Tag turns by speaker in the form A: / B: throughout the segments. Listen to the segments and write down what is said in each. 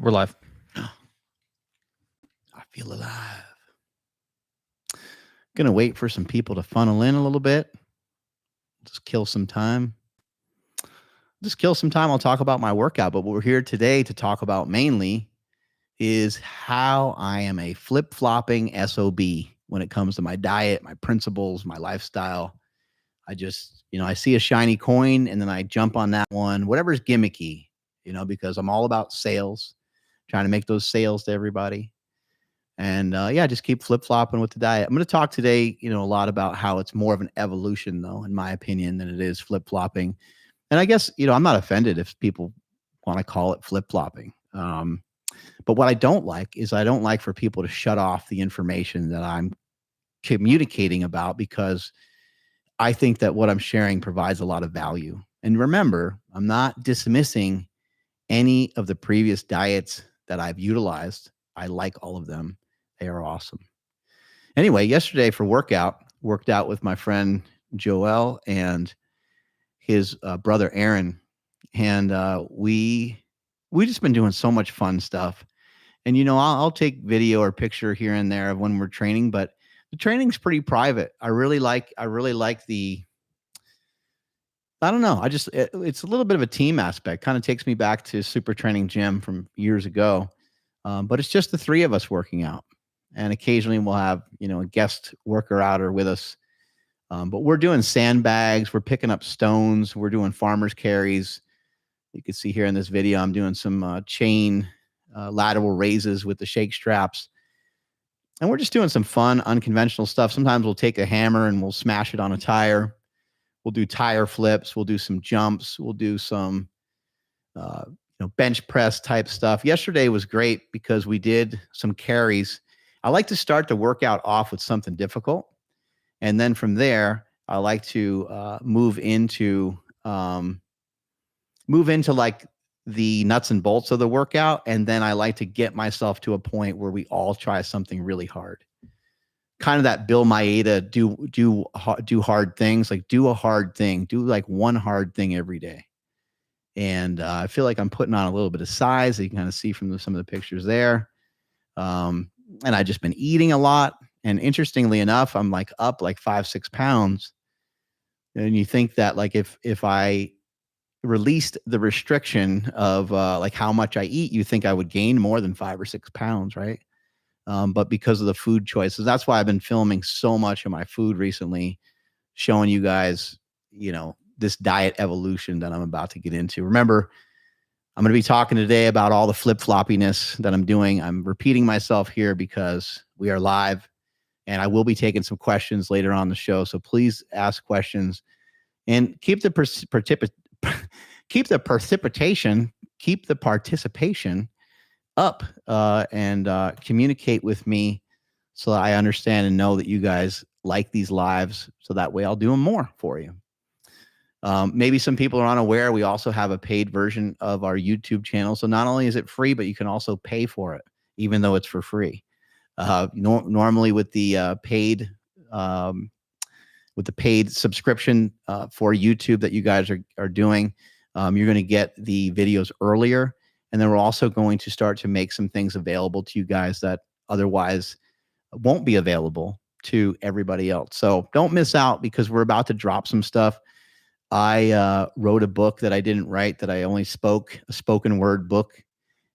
A: We're live.
B: I feel alive. Gonna wait for some people to funnel in a little bit. Just kill some time. I'll talk about my workout. But what we're here today to talk about mainly is how I am a flip-flopping SOB when it comes to my diet, my principles, my lifestyle. I just, I see a shiny coin and then I jump on that one, whatever's gimmicky, because I'm all about sales, trying to make those sales to everybody. And just keep flip-flopping with the diet. I'm going to talk today, a lot about how it's more of an evolution, though, in my opinion, than it is flip-flopping. And I guess, I'm not offended if people want to call it flip-flopping. But what I don't like is I don't like for people to shut off the information that I'm communicating about, because I think that what I'm sharing provides a lot of value. And remember, I'm not dismissing any of the previous diets that I've utilized. I like all of them. They are awesome. Anyway, yesterday for worked out with my friend Joel and his brother Aaron. And we just been doing so much fun stuff. And, I'll take video or picture here and there of when we're training, but the training's pretty private. I really like the, I don't know. It's a little bit of a team aspect. Kind of takes me back to SuperTraining gym from years ago. But it's just the three of us working out. And occasionally we'll have, a guest worker outer with us. But we're doing sandbags. We're picking up stones. We're doing farmer's carries. You can see here in this video, I'm doing some chain lateral raises with the shake straps. And we're just doing some fun, unconventional stuff. Sometimes we'll take a hammer and we'll smash it on a tire. We'll do tire flips. We'll do some jumps. We'll do some, bench press type stuff. Yesterday was great because we did some carries. I like to start the workout off with something difficult. And then from there, I like to move into like the nuts and bolts of the workout. And then I like to get myself to a point where we all try something really hard. Kind of that Bill Maeda, do hard things, like do a hard thing, do like one hard thing every day. And I feel like I'm putting on a little bit of size. You can kind of see from some of the pictures there. And I've just been eating a lot. And interestingly enough, I'm like up like 5-6 pounds. And you think that like if I released the restriction of like how much I eat, you think I would gain more than 5 or 6 pounds, right? But because of the food choices, that's why I've been filming so much of my food recently, showing you guys, this diet evolution that I'm about to get into. Remember, I'm going to be talking today about all the flip-floppiness that I'm doing. I'm repeating myself here because we are live, and I will be taking some questions later on the show. So please ask questions and keep the participation up, and communicate with me so that I understand and know that you guys like these lives, so that way I'll do them more for you. Maybe some people are unaware, we also have a paid version of our YouTube channel. So not only is it free, but you can also pay for it, even though it's for free. Normally with the paid subscription for YouTube that you guys are doing, you're going to get the videos earlier. And then we're also going to start to make some things available to you guys that otherwise won't be available to everybody else. So don't miss out, because we're about to drop some stuff. I wrote a book that I didn't write, that I only spoke, a spoken word book.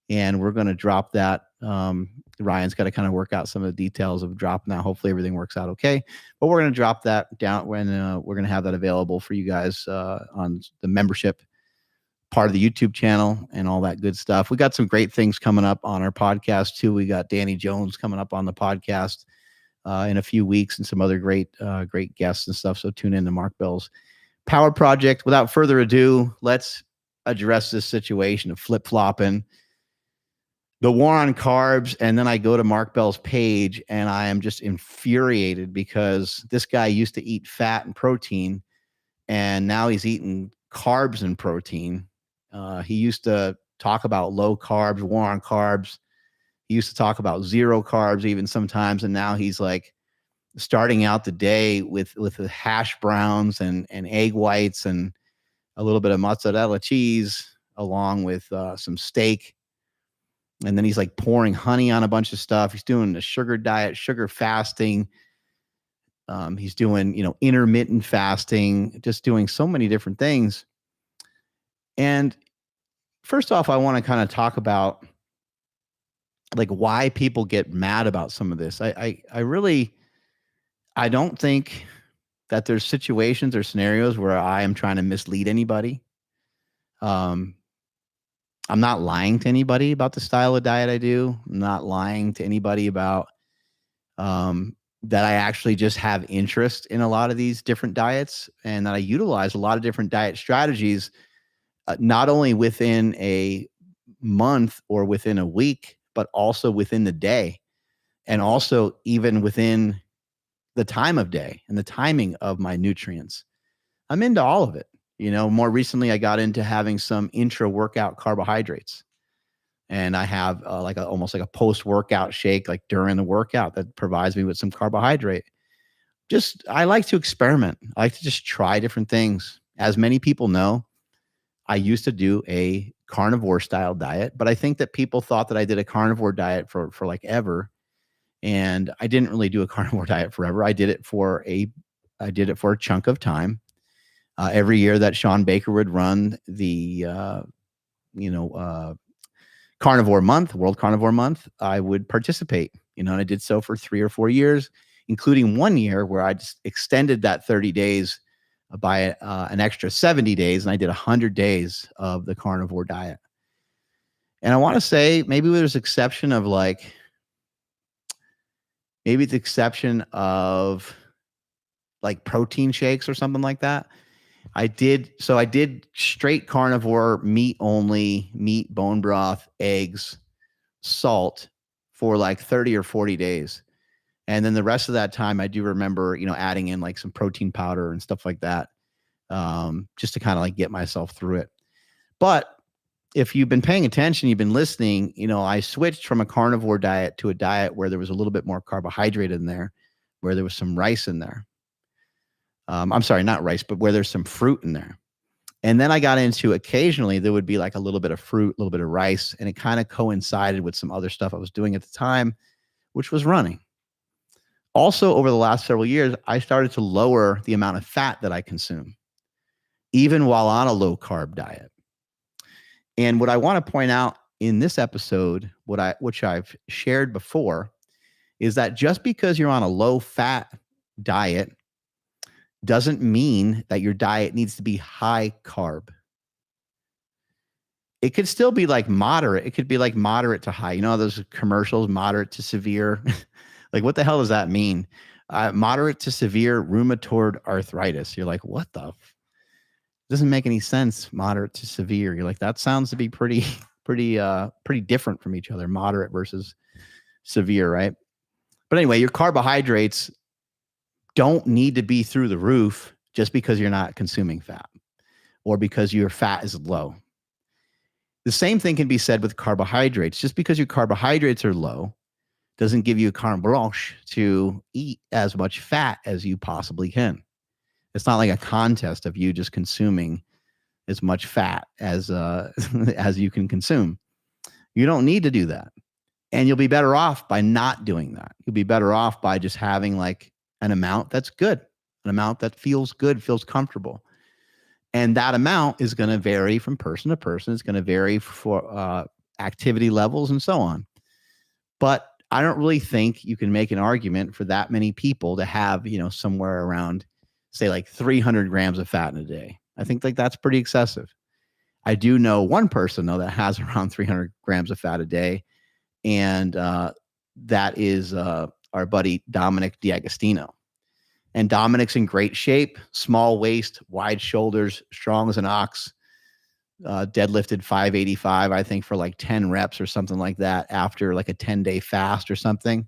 B: And we're going to drop that. Ryan's got to kind of work out some of the details of dropping that. Hopefully everything works out okay. But we're going to drop that down when we're going to have that available for you guys on the membership part of the YouTube channel and all that good stuff. We got some great things coming up on our podcast too. We got Danny Jones coming up on the podcast in a few weeks, and some other great guests and stuff. So tune in to Mark Bell's Power Project. Without further ado, let's address this situation of flip-flopping, the war on carbs. And then I go to Mark Bell's page and I am just infuriated, because this guy used to eat fat and protein, and now he's eating carbs and protein. He used to talk about low carbs, war on carbs. He used to talk about zero carbs even sometimes. And now he's like starting out the day with the hash browns and egg whites and a little bit of mozzarella cheese, along with some steak. And then he's like pouring honey on a bunch of stuff. He's doing a sugar diet, sugar fasting. He's doing, intermittent fasting, just doing so many different things. And first off, I want to kind of talk about like why people get mad about some of this. I don't think that there's situations or scenarios where I am trying to mislead anybody. I'm not lying to anybody about the style of diet I do. I'm not lying to anybody about that I actually just have interest in a lot of these different diets, and that I utilize a lot of different diet strategies, not only within a month or within a week, but also within the day, and also even within the time of day and the timing of my nutrients. I'm into all of it. More recently, I got into having some intra-workout carbohydrates. And I have almost like a post-workout shake, like during the workout, that provides me with some carbohydrate. I like to experiment. I like to just try different things. As many people know, I used to do a carnivore style diet, but I think that people thought that I did a carnivore diet for like ever. And I didn't really do a carnivore diet forever. I did it for a chunk of time. Every year that Sean Baker would run the, Carnivore Month, World Carnivore Month, I would participate, and I did so for 3 or 4 years, including 1 year where I just extended that 30 days by an extra 70 days, and I did 100 days of the carnivore diet. And I want to say maybe there's exception of protein shakes or something like that. I did straight carnivore, meat only, meat, bone broth, eggs, salt for like 30 or 40 days. And then the rest of that time, I do remember, adding in like some protein powder and stuff like that, just to kind of like get myself through it. But if you've been paying attention, you've been listening, I switched from a carnivore diet to a diet where there was a little bit more carbohydrate in there, where there was some rice in there. I'm sorry, not rice, but where there's some fruit in there. And then I got into occasionally there would be like a little bit of fruit, a little bit of rice, and it kind of coincided with some other stuff I was doing at the time, which was running. Also, over the last several years, I started to lower the amount of fat that I consume, even while on a low carb diet. And what I want to point out in this episode, which I've shared before, is that just because you're on a low fat diet doesn't mean that your diet needs to be high carb. It could still be like moderate. It could be like moderate to high. Those commercials, moderate to severe. Like, what the hell does that mean? Moderate to severe rheumatoid arthritis. You're like, what the? Doesn't make any sense. Moderate to severe. You're like, that sounds to be pretty different from each other. Moderate versus severe, right? But anyway, your carbohydrates don't need to be through the roof just because you're not consuming fat or because your fat is low. The same thing can be said with carbohydrates. Just because your carbohydrates are low doesn't give you a carte blanche to eat as much fat as you possibly can. It's not like a contest of you just consuming as much fat as as you can consume. You don't need to do that. And you'll be better off by not doing that. You'll be better off by just having like an amount that's good, an amount that feels good, feels comfortable. And that amount is going to vary from person to person. It's going to vary for activity levels and so on. But I don't really think you can make an argument for that many people to have, somewhere around, say, like 300 grams of fat in a day. I think like that's pretty excessive. I do know one person, though, that has around 300 grams of fat a day. And that is our buddy Dominic D'Agostino. And Dominic's in great shape, small waist, wide shoulders, strong as an ox, deadlifted 585, I think, for like 10 reps or something like that after like a 10-day fast or something.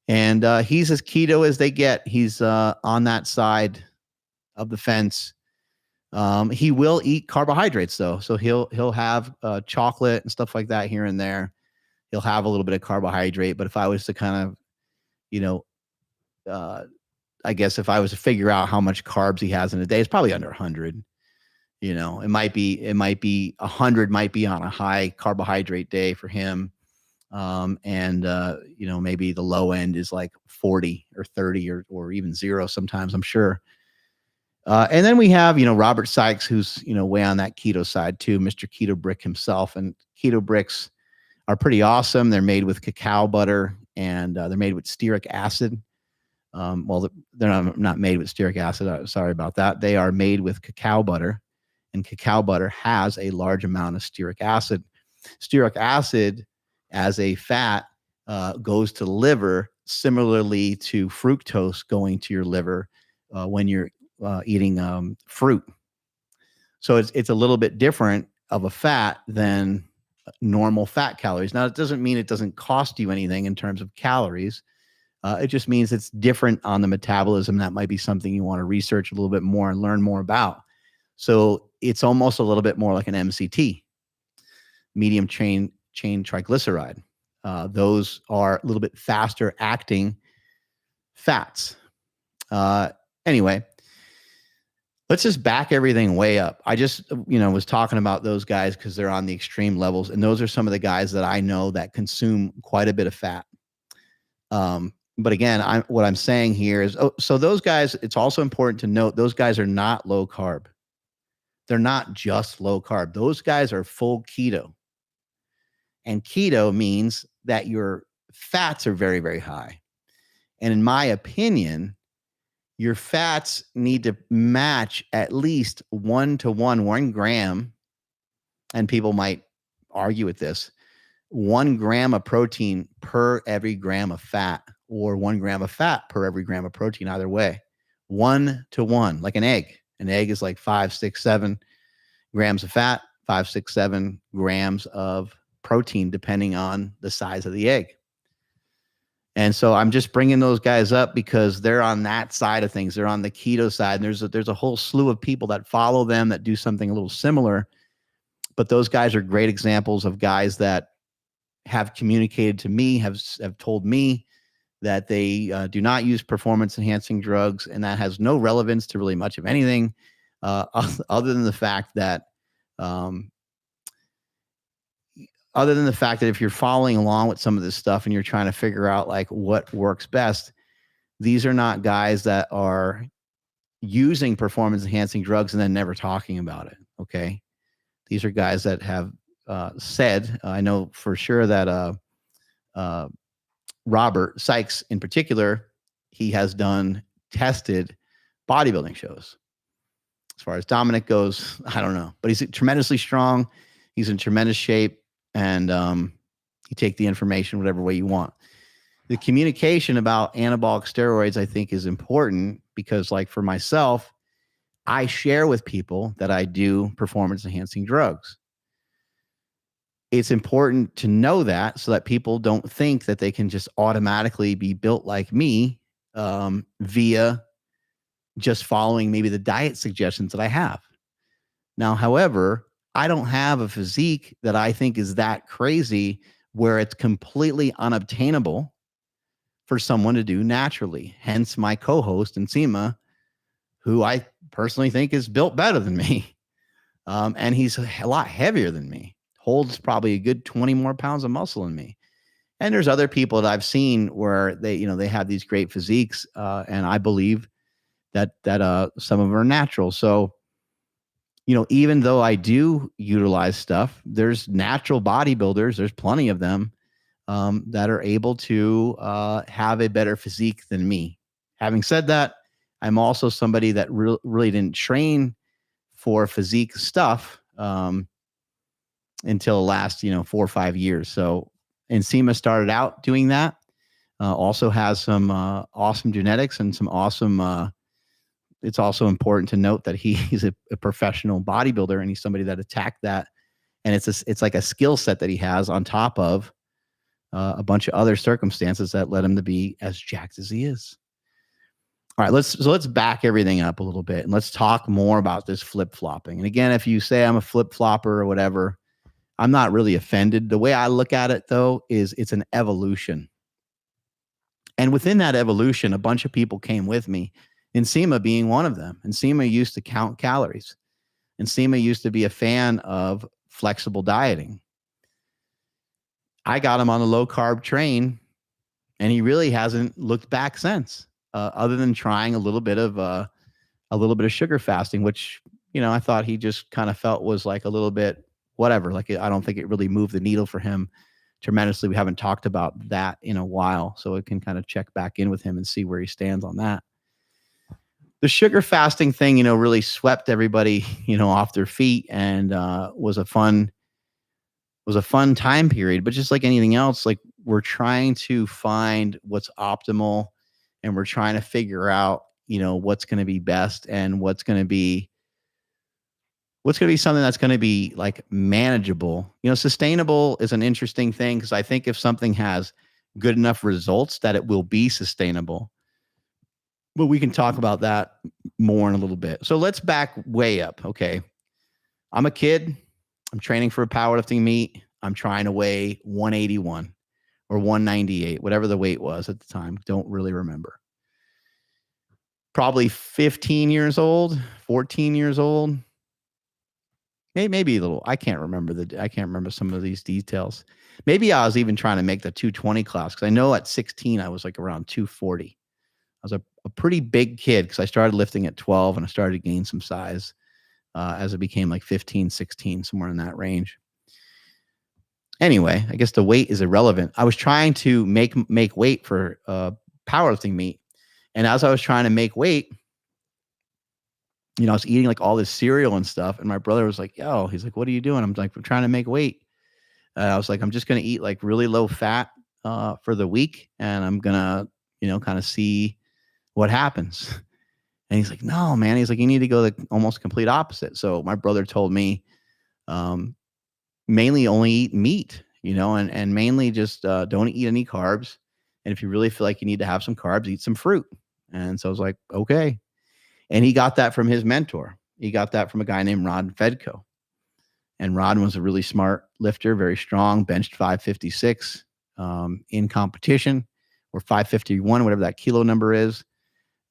B: And he's as keto as they get. He's on that side of the fence. He will eat carbohydrates, though. So he'll have chocolate and stuff like that here and there. He'll have a little bit of carbohydrate. But if I was to kind of, I guess if I was to figure out how much carbs he has in a day, it's probably under 100. It might be 100 might be on a high carbohydrate day for him. Maybe the low end is like 40 or 30 or even 0 sometimes, I'm sure. And then we have, Robert Sykes, who's, way on that keto side too, Mr. Keto Brick himself. And keto bricks are pretty awesome. They're made with cacao butter, and they're made with stearic acid. They're not made with stearic acid. Sorry about that. They are made with cacao butter, and cacao butter has a large amount of stearic acid. Stearic acid as a fat goes to the liver, similarly to fructose going to your liver when you're eating fruit. So it's a little bit different of a fat than normal fat calories. Now, it doesn't mean it doesn't cost you anything in terms of calories. It just means it's different on the metabolism. That might be something you want to research a little bit more and learn more about. So it's almost a little bit more like an MCT, medium chain triglyceride. Those are a little bit faster acting fats. Anyway, let's just back everything way up. I just, was talking about those guys because they're on the extreme levels. And those are some of the guys that I know that consume quite a bit of fat. But again, what I'm saying here is, so those guys, it's also important to note, those guys are not low carb. They're not just low carb. Those guys are full keto. And keto means that your fats are very, very high. And in my opinion, your fats need to match at least 1 gram. And people might argue with this, 1 gram of protein per every gram of fat, or 1 gram of fat per every gram of protein, either way. 1 to 1, like an egg. An egg is like 5, 6, 7 grams of fat, 5, 6, 7 grams of protein, depending on the size of the egg. And so I'm just bringing those guys up because they're on that side of things. They're on the keto side. And there's a whole slew of people that follow them that do something a little similar. But those guys are great examples of guys that have communicated to me, have told me that they do not use performance-enhancing drugs, and that has no relevance to really much of anything other than the fact that if you're following along with some of this stuff and you're trying to figure out like what works best, these are not guys that are using performance-enhancing drugs and then never talking about it, okay? These are guys that have said, I know for sure that Robert Sykes in particular, he has tested bodybuilding shows. As far as Dominic goes, I don't know, but he's tremendously strong. He's in tremendous shape, and you take the information whatever way you want. The communication about anabolic steroids, I think, is important because, like for myself, I share with people that I do performance-enhancing drugs. It's important to know that so that people don't think that they can just automatically be built like me via just following maybe the diet suggestions that I have. Now, however, I don't have a physique that I think is that crazy where it's completely unobtainable for someone to do naturally. Hence my co-host, Nsima, who I personally think is built better than me. And he's a lot heavier than me. Holds probably a good 20 more pounds of muscle in me. And there's other people that I've seen where they have these great physiques. And I believe that some of them are natural. So, even though I do utilize stuff, there's natural bodybuilders, there's plenty of them that are able to have a better physique than me. Having said that, I'm also somebody that really didn't train for physique stuff until the last, 4 or 5 years. So Nsima started out doing that. Also has some awesome genetics and some awesome. It's also important to note that he's a professional bodybuilder, and he's somebody that attacked that. And it's like a skill set that he has on top of a bunch of other circumstances that led him to be as jacked as he is. All right, let's back everything up a little bit and let's talk more about this flip-flopping. And again, if you say I'm a flip-flopper or whatever, I'm not really offended. The way I look at it, though, is it's an evolution. And within that evolution, a bunch of people came with me, Nsima being one of them. Nsima used to count calories. Nsima used to be a fan of flexible dieting. I got him on the low carb train, and he really hasn't looked back since, other than trying a little bit of sugar fasting, which, I thought he just kind of felt was like a little bit whatever. Like, I don't think it really moved the needle for him tremendously. We haven't talked about that in a while, so it can kind of check back in with him and see where he stands on that. The sugar fasting thing, really swept everybody, off their feet, and was a fun time period. But just like anything else, like, we're trying to find what's optimal, and we're trying to figure out, what's going to be best, and what's going to be something that's going to be like manageable. Sustainable is an interesting thing, because I think if something has good enough results, that it will be sustainable. But we can talk about that more in a little bit. So let's back way up. Okay. I'm a kid. I'm training for a powerlifting meet. I'm trying to weigh 181 or 198, whatever the weight was at the time. Don't really remember. Probably 15 years old, 14 years old. Maybe a little. I can't remember some of these details. Maybe I was even trying to make the 220 class, because I know at 16 I was like around 240. I was a pretty big kid, because I started lifting at 12, and I started to gain some size as it became like 15, 16, somewhere in that range. Anyway, I guess the weight is irrelevant. I was trying to make weight for powerlifting meet, and as I was trying to make weight, I was eating like all this cereal and stuff, and my brother was like, "Yo," he's like, "What are you doing?" I'm like, "I'm trying to make weight." I was like, "I'm just going to eat like really low fat for the week, and I'm going to, kind of see what happens." And he's like, "No, man." He's like, "You need to go the almost complete opposite." So my brother told me, mainly only eat meat, and mainly just don't eat any carbs. And if you really feel like you need to have some carbs, eat some fruit. And so I was like, okay. And he got that from his mentor. He got that from a guy named Ron Fedko. And Ron was a really smart lifter, very strong, benched 556 in competition, or 551, whatever that kilo number is.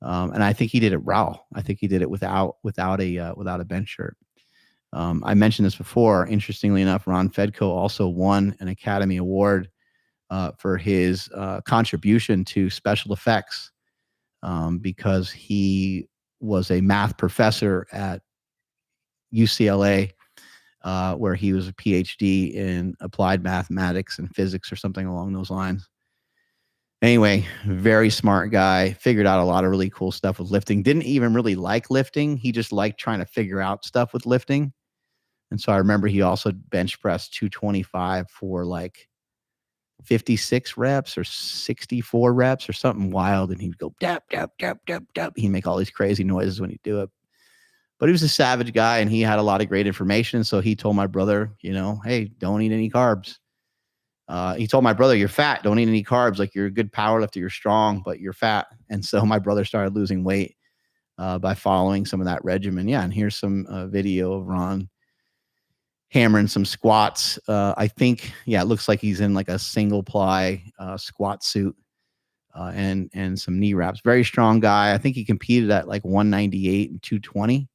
B: And I think he did it raw. I think he did it without a bench shirt. I mentioned this before. Interestingly enough, Ron Fedko also won an Academy Award for his contribution to special effects, because he was a math professor at UCLA, where he was a PhD in applied mathematics and physics or something along those lines. Anyway, very smart guy, figured out a lot of really cool stuff with lifting. Didn't even really like lifting. He just liked trying to figure out stuff with lifting. And so I remember he also bench pressed 225 for like 56 reps or 64 reps or something wild. And he'd go, dap, dap, dap, dap, dap. He'd make all these crazy noises when he'd do it. But he was a savage guy, and he had a lot of great information. So he told my brother, hey, don't eat any carbs. He told my brother, "You're fat. Don't eat any carbs. Like, you're a good powerlifter. You're strong, but you're fat." And so my brother started losing weight by following some of that regimen. Yeah. And here's some video of Ron hammering some squats. I think, it looks like he's in like a single ply squat suit and some knee wraps. Very strong guy. I think he competed at like 198 and 220.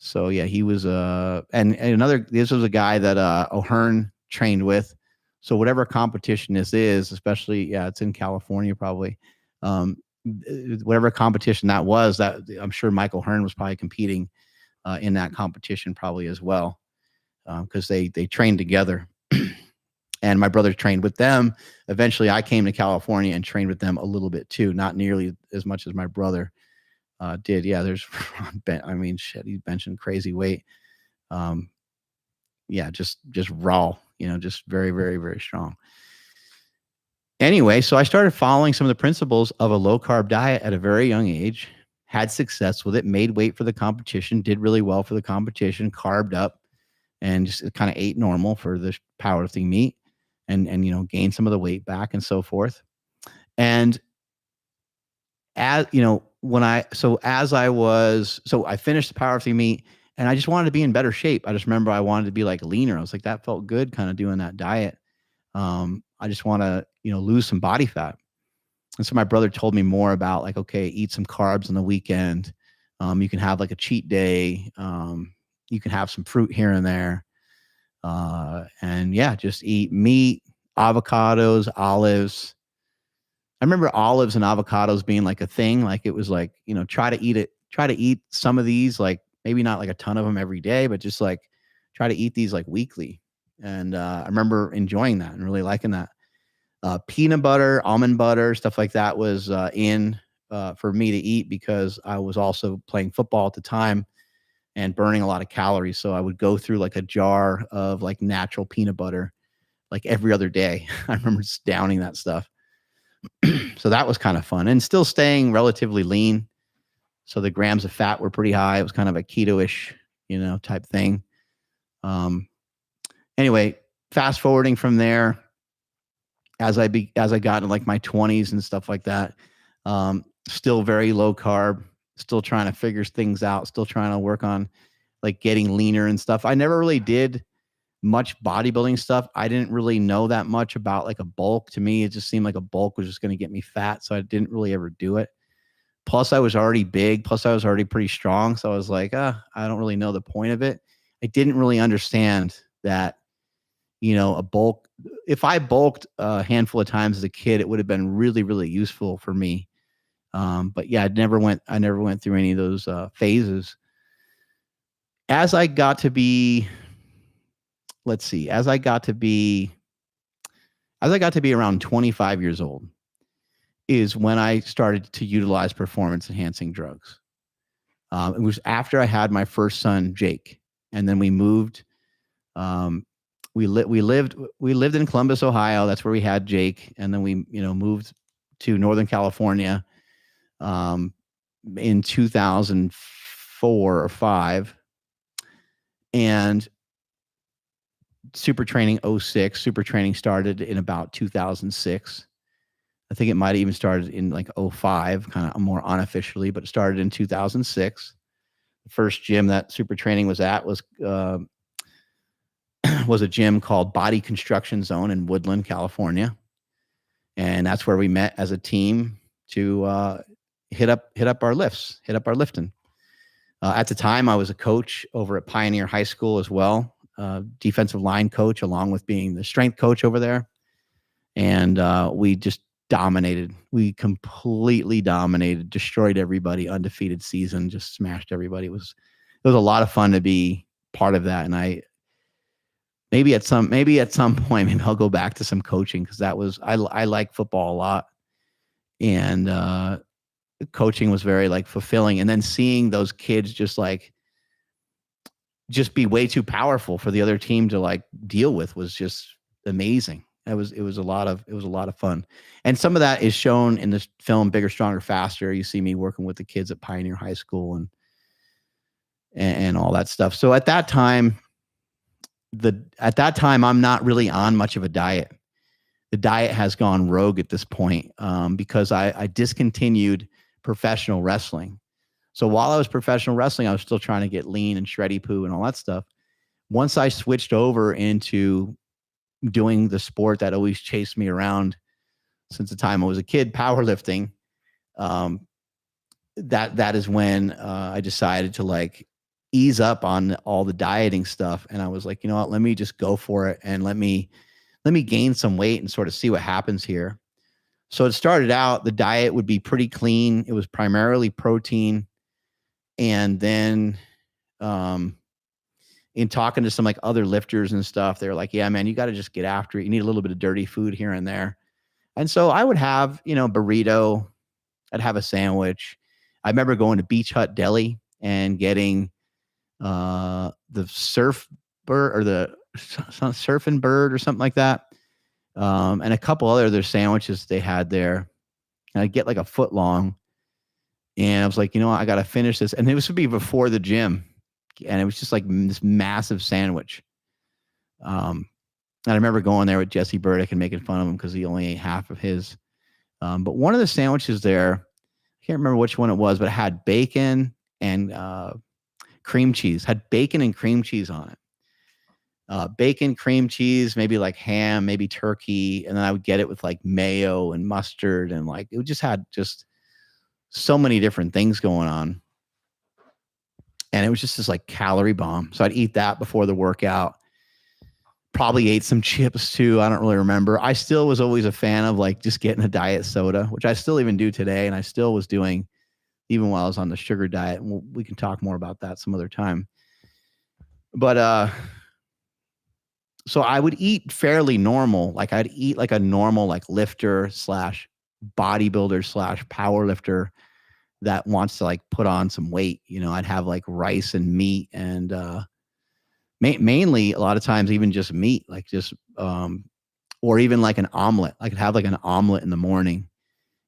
B: So yeah, he was this was a guy that O'Hearn trained with. So whatever competition this is, especially, it's in California probably. Whatever competition that was, that I'm sure Michael Hearn was probably competing in that competition probably as well, because they trained together. And my brother trained with them. Eventually, I came to California and trained with them a little bit too, not nearly as much as my brother did. Yeah, there's, I mean, shit, he's benching crazy weight. Just raw, just very, very, very strong. Anyway, so I started following some of the principles of a low carb diet at a very young age, had success with it, made weight for the competition, did really well for the competition, carved up, and just kind of ate normal for the powerlifting meet, and gained some of the weight back and so forth. And I finished the powerlifting meet, and I just wanted to be in better shape. I just remember I wanted to be like leaner. I was like, that felt good kind of doing that diet. I just want to, lose some body fat. And so my brother told me more about like, okay, eat some carbs on the weekend. You can have like a cheat day. You can have some fruit here and there. And just eat meat, avocados, olives. I remember olives and avocados being like a thing. Like it was like, try to eat some of these, like maybe not like a ton of them every day, but just like try to eat these like weekly. And I remember enjoying that and really liking that. Peanut butter, almond butter, stuff like that was in for me to eat because I was also playing football at the time and burning a lot of calories. So I would go through like a jar of like natural peanut butter like every other day. I remember just downing that stuff. So that was kind of fun and still staying relatively lean. So the grams of fat were pretty high. It was kind of a keto-ish, type thing. Anyway, fast forwarding from there, as I got into like my 20s and stuff like that, still very low carb, still trying to figure things out, still trying to work on like getting leaner and stuff. I never really did much bodybuilding stuff. I didn't really know that much about like a bulk. To me, it just seemed like a bulk was just going to get me fat. So I didn't really ever do it. Plus I was already big. Plus I was already pretty strong. So I was like, I don't really know the point of it. I didn't really understand that, a bulk, if I bulked a handful of times as a kid, it would have been really, really useful for me. But yeah, I never went through any of those phases. As I got to be around 25 years old is when I started to utilize performance enhancing drugs. It was after I had my first son, Jake, and then we moved. We lived in Columbus, Ohio. That's where we had Jake, and then we moved to Northern California in 2004 or 5, and SuperTraining 06. SuperTraining started in about 2006. I think it might have even started in like 05, kind of more unofficially, but it started in 2006. The first gym that SuperTraining was at was a gym called Body Construction Zone in Woodland, California. And that's where we met as a team to hit up our lifting. At the time, I was a coach over at Pioneer High School as well, defensive line coach, along with being the strength coach over there. And we just dominated. We completely dominated, destroyed everybody, undefeated season, just smashed everybody. It was a lot of fun to be part of that. And maybe at some point, maybe I'll go back to some coaching, because I like football a lot. And coaching was very like fulfilling. And then seeing those kids just be way too powerful for the other team to like deal with was just amazing. It was a lot of fun. And some of that is shown in this film, Bigger, Stronger, Faster. You see me working with the kids at Pioneer High School and all that stuff. So at that time, I'm not really on much of a diet. The diet has gone rogue at this point because I discontinued professional wrestling. So while I was professional wrestling, I was still trying to get lean and shreddy poo and all that stuff. Once I switched over into doing the sport that always chased me around since the time I was a kid, powerlifting, that is when I decided to like ease up on all the dieting stuff. And I was like, you know what, let me just go for it. And let me gain some weight and sort of see what happens here. So it started out, the diet would be pretty clean. It was primarily protein. And then, in talking to some like other lifters and stuff, they were like, yeah, man, you got to just get after it. You need a little bit of dirty food here and there. And so I would have, burrito. I'd have a sandwich. I remember going to Beach Hut Deli and getting the surf bird or the surfing bird or something like that. And a couple other sandwiches they had there. And I'd get like a foot long. And I was like, I got to finish this. And this would be before the gym. And it was just like this massive sandwich. And I remember going there with Jesse Burdick and making fun of him because he only ate half of his. But one of the sandwiches there, I can't remember which one it was, but it had bacon and cream cheese. Had bacon and cream cheese on it. Bacon, cream cheese, maybe like ham, maybe turkey. And then I would get it with like mayo and mustard. And like, it just had just so many different things going on. And it was just this like calorie bomb. So I'd eat that before the workout. Probably ate some chips too. I don't really remember. I still was always a fan of like just getting a diet soda, which I still even do today. And I still was doing even while I was on the sugar diet. And we can talk more about that some other time. But so I would eat fairly normal. Like I'd eat like a normal like lifter slash bodybuilder slash power lifter that wants to like put on some weight. You know, I'd have like rice and meat and mainly a lot of times even just meat, like just or even like an omelet. I could have like an omelet in the morning,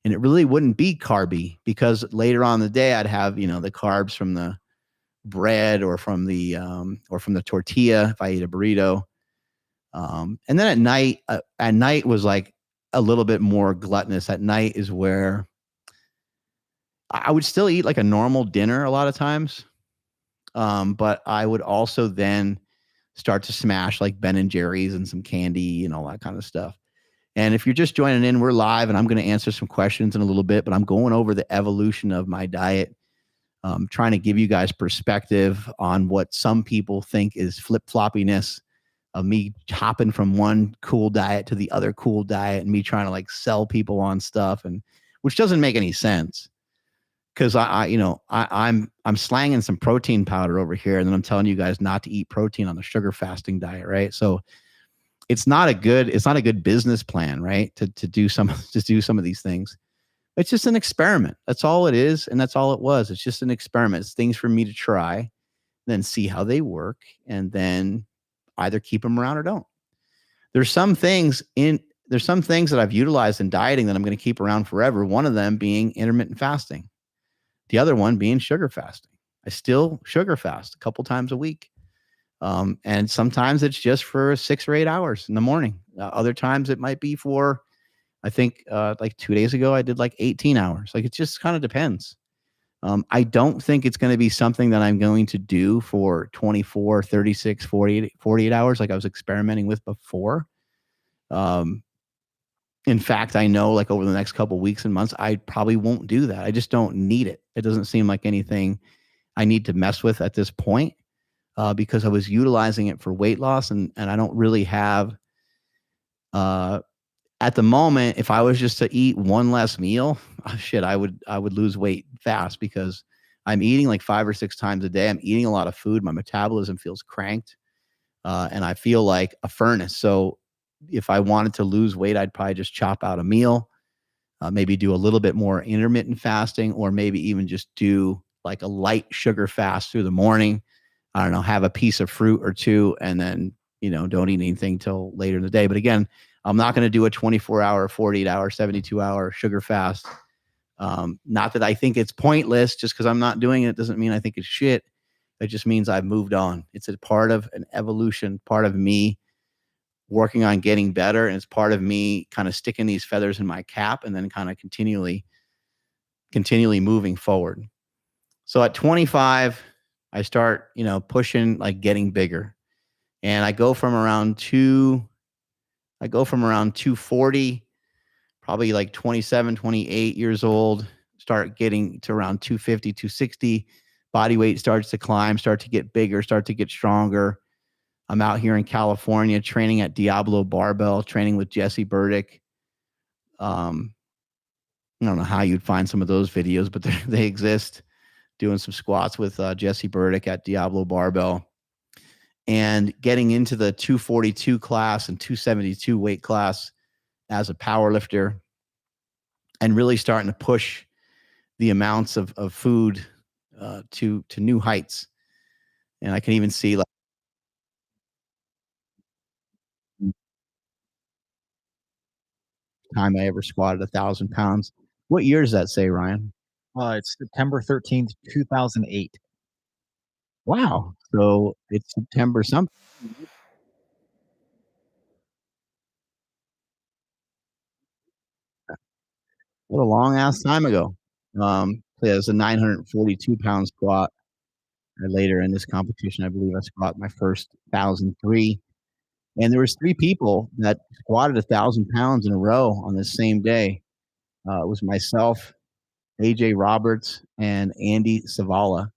B: and it really wouldn't be carby because later on in the day I'd have, you know, the carbs from the bread or from the tortilla if I eat a burrito. And then at night was like a little bit more gluttonous. At night is where I would still eat like a normal dinner a lot of times. But I would also then start to smash like Ben and Jerry's and some candy and all that kind of stuff. And if you're just joining in, we're live and I'm going to answer some questions in a little bit, but I'm going over the evolution of my diet, trying to give you guys perspective on what some people think is flip-floppiness of me hopping from one cool diet to the other cool diet and me trying to like sell people on stuff, and which doesn't make any sense. Cause I'm slanging some protein powder over here and then I'm telling you guys not to eat protein on the sugar fasting diet. Right. So it's not a good business plan, right? To do some of these things. It's just an experiment. That's all it is. And that's all it was. It's just an experiment. It's things for me to try, then see how they work, and then either keep them around or don't. There's some things that I've utilized in dieting that I'm going to keep around forever. One of them being intermittent fasting. The other one being sugar fasting. I still sugar fast a couple times a week. And sometimes it's just for 6 or 8 hours in the morning. Other times it might be for, I think like 2 days ago, I did like 18 hours. Like it just kind of depends. I don't think it's going to be something that I'm going to do for 24, 36, 48 hours like I was experimenting with before. In fact, I know like over the next couple weeks and months, I probably won't do that. I just don't need it. It doesn't seem like anything I need to mess with at this point, because I was utilizing it for weight loss, and I don't really have, at the moment, if I was just to eat one less meal, shit, I would lose weight fast because I'm eating like 5 or 6 times a day. I'm eating a lot of food. My metabolism feels cranked, and I feel like a furnace. So if I wanted to lose weight, I'd probably just chop out a meal, maybe do a little bit more intermittent fasting, or maybe even just do like a light sugar fast through the morning. I don't know, have a piece of fruit or two, and then, don't eat anything till later in the day. But again, I'm not going to do a 24-hour, 48-hour, 72-hour sugar fast. Not that I think it's pointless. Just because I'm not doing it doesn't mean I think it's shit. It just means I've moved on. It's a part of an evolution, part of me working on getting better. And it's part of me kind of sticking these feathers in my cap and then kind of continually moving forward. So at 25, I start, pushing, like getting bigger. And I go from around 240, probably like 27, 28 years old, start getting to around 250, 260. Body weight starts to climb, start to get bigger, start to get stronger. I'm out here in California training at Diablo Barbell, training with Jesse Burdick. I don't know how you'd find some of those videos, but they exist. Doing some squats with Jesse Burdick at Diablo Barbell, and getting into the 242 class and 272 weight class as a power lifter, and really starting to push the amounts of food to new heights. And I can even see like time I ever squatted 1,000 pounds. What year does that say, Ryan?
A: It's September 13th, 2008.
B: Wow. So it's September something. What a long ass time ago. So yeah, it's a 942-pound squat. Later in this competition, I believe I squat my first 1,003. And there was 3 people that squatted 1,000 pounds in a row on the same day. It was myself, AJ Roberts, and Andy Savala,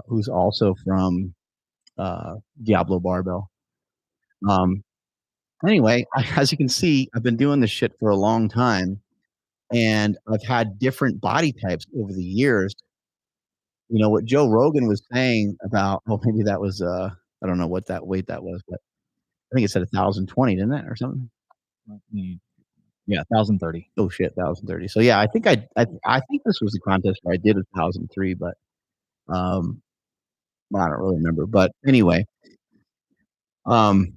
B: who's also from Diablo Barbell. Um, anyway, as you can see, I've been doing this shit for a long time, and I've had different body types over the years. You know what Joe Rogan was saying about, oh, maybe that was, I don't know what that weight that was, but I think it said 1,020, didn't it, or something?
A: Let me Yeah, 1,030.
B: Oh shit, 1,030. So yeah, I think this was the contest where I did 1,003, but um, well, I don't really remember. But anyway, um,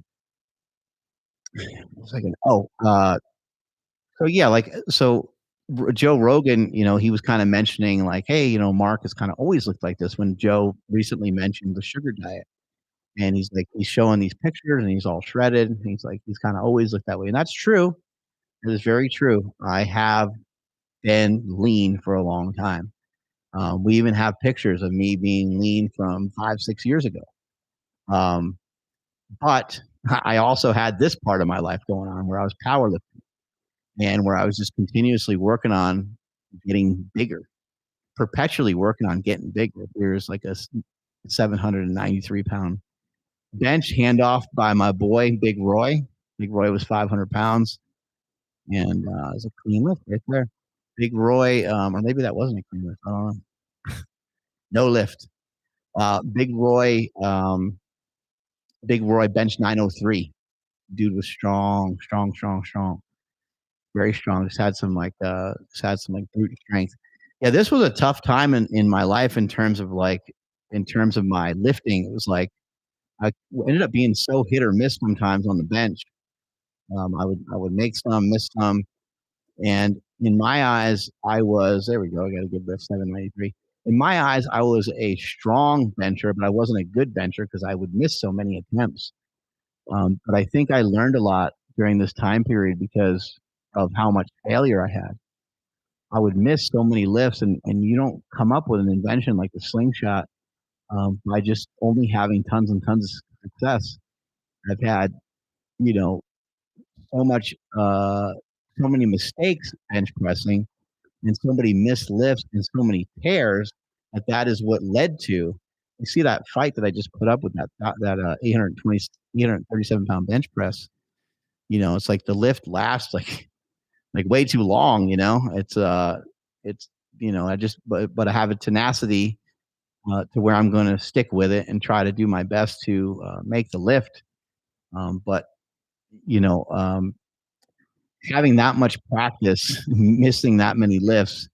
B: what was I gonna? Oh, so yeah, like so. Joe Rogan, you know, he was kind of mentioning like, hey, you know, Mark has kind of always looked like this when Joe recently mentioned the sugar diet. And he's like, he's showing these pictures and he's all shredded. And he's like, he's kind of always looked that way. And that's true. It is very true. I have been lean for a long time. We even have pictures of me being lean from 5, 6 years ago. Um, but I also had this part of my life going on where I was powerlifting and where I was just continuously working on getting bigger, perpetually working on getting bigger. There's like a 793-pound bench handoff by my boy, Big Roy. Big Roy was 500 pounds, and it was a clean lift right there. Big Roy, or maybe that wasn't a clean lift. I don't know. No lift. Big Roy bench 903. Dude was strong, strong, strong, strong, very strong. Just had some like brute strength. Yeah, this was a tough time in my life in terms of my lifting. It was like I ended up being so hit or miss sometimes on the bench. I would make some, miss some, and in my eyes, I was there. We go. I got a good lift, 793. In my eyes, I was a strong bencher, but I wasn't a good bencher because I would miss so many attempts. But I think I learned a lot during this time period because of how much failure I had. I would miss so many lifts, and you don't come up with an invention like the slingshot by just only having tons and tons of success. I've had, you know, so much, so many mistakes bench pressing, and so many missed lifts, and so many tears that is what led to. You see that fight that I just put up with that 837 pound bench press. You know, it's like the lift lasts like way too long. You know, it's you know, but I have a tenacity to where I'm going to stick with it and try to do my best to make the lift. But you know, having that much practice, missing that many lifts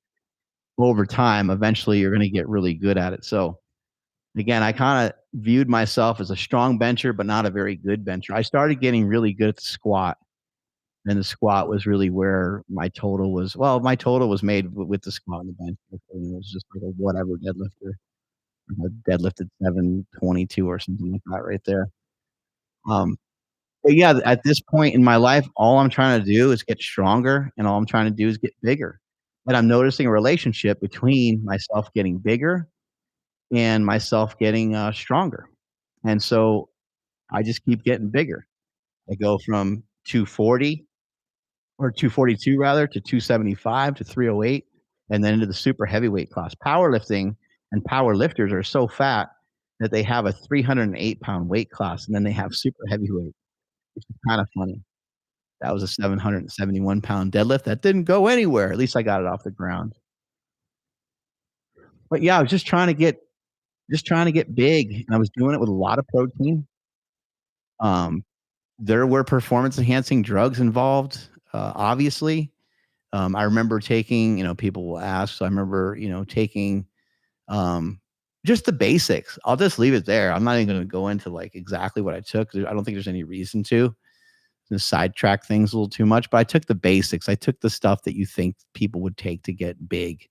B: over time, eventually you're going to get really good at it. So again, I kind of viewed myself as a strong bencher, but not a very good bencher. I started getting really good at the squat, and the squat was really where my total was. Well, my total was made with the squat and the bench. It was just like a whatever deadlifter. I deadlifted 722 or something like that right there. Um, but yeah, at this point in my life, all I'm trying to do is get stronger, and all I'm trying to do is get bigger. And I'm noticing a relationship between myself getting bigger and myself getting stronger. And so I just keep getting bigger. I go from 240 or 242 rather to 275 to 308 and then into the super heavyweight class. Powerlifting and power lifters are so fat that they have a 308-pound weight class and then they have super heavyweight, which is kind of funny. That was a 771-pound deadlift that didn't go anywhere. At least I got it off the ground. But yeah, I was just trying to get big. And I was doing it with a lot of protein. Um, there were performance enhancing drugs involved, obviously. I remember taking, you know, people will ask. So I remember, you know, taking um, just the basics. I'll just leave it there. I'm not even going to go into like exactly what I took. I don't think there's any reason to sidetrack things a little too much, but I took the basics. I took the stuff that you think people would take to get big,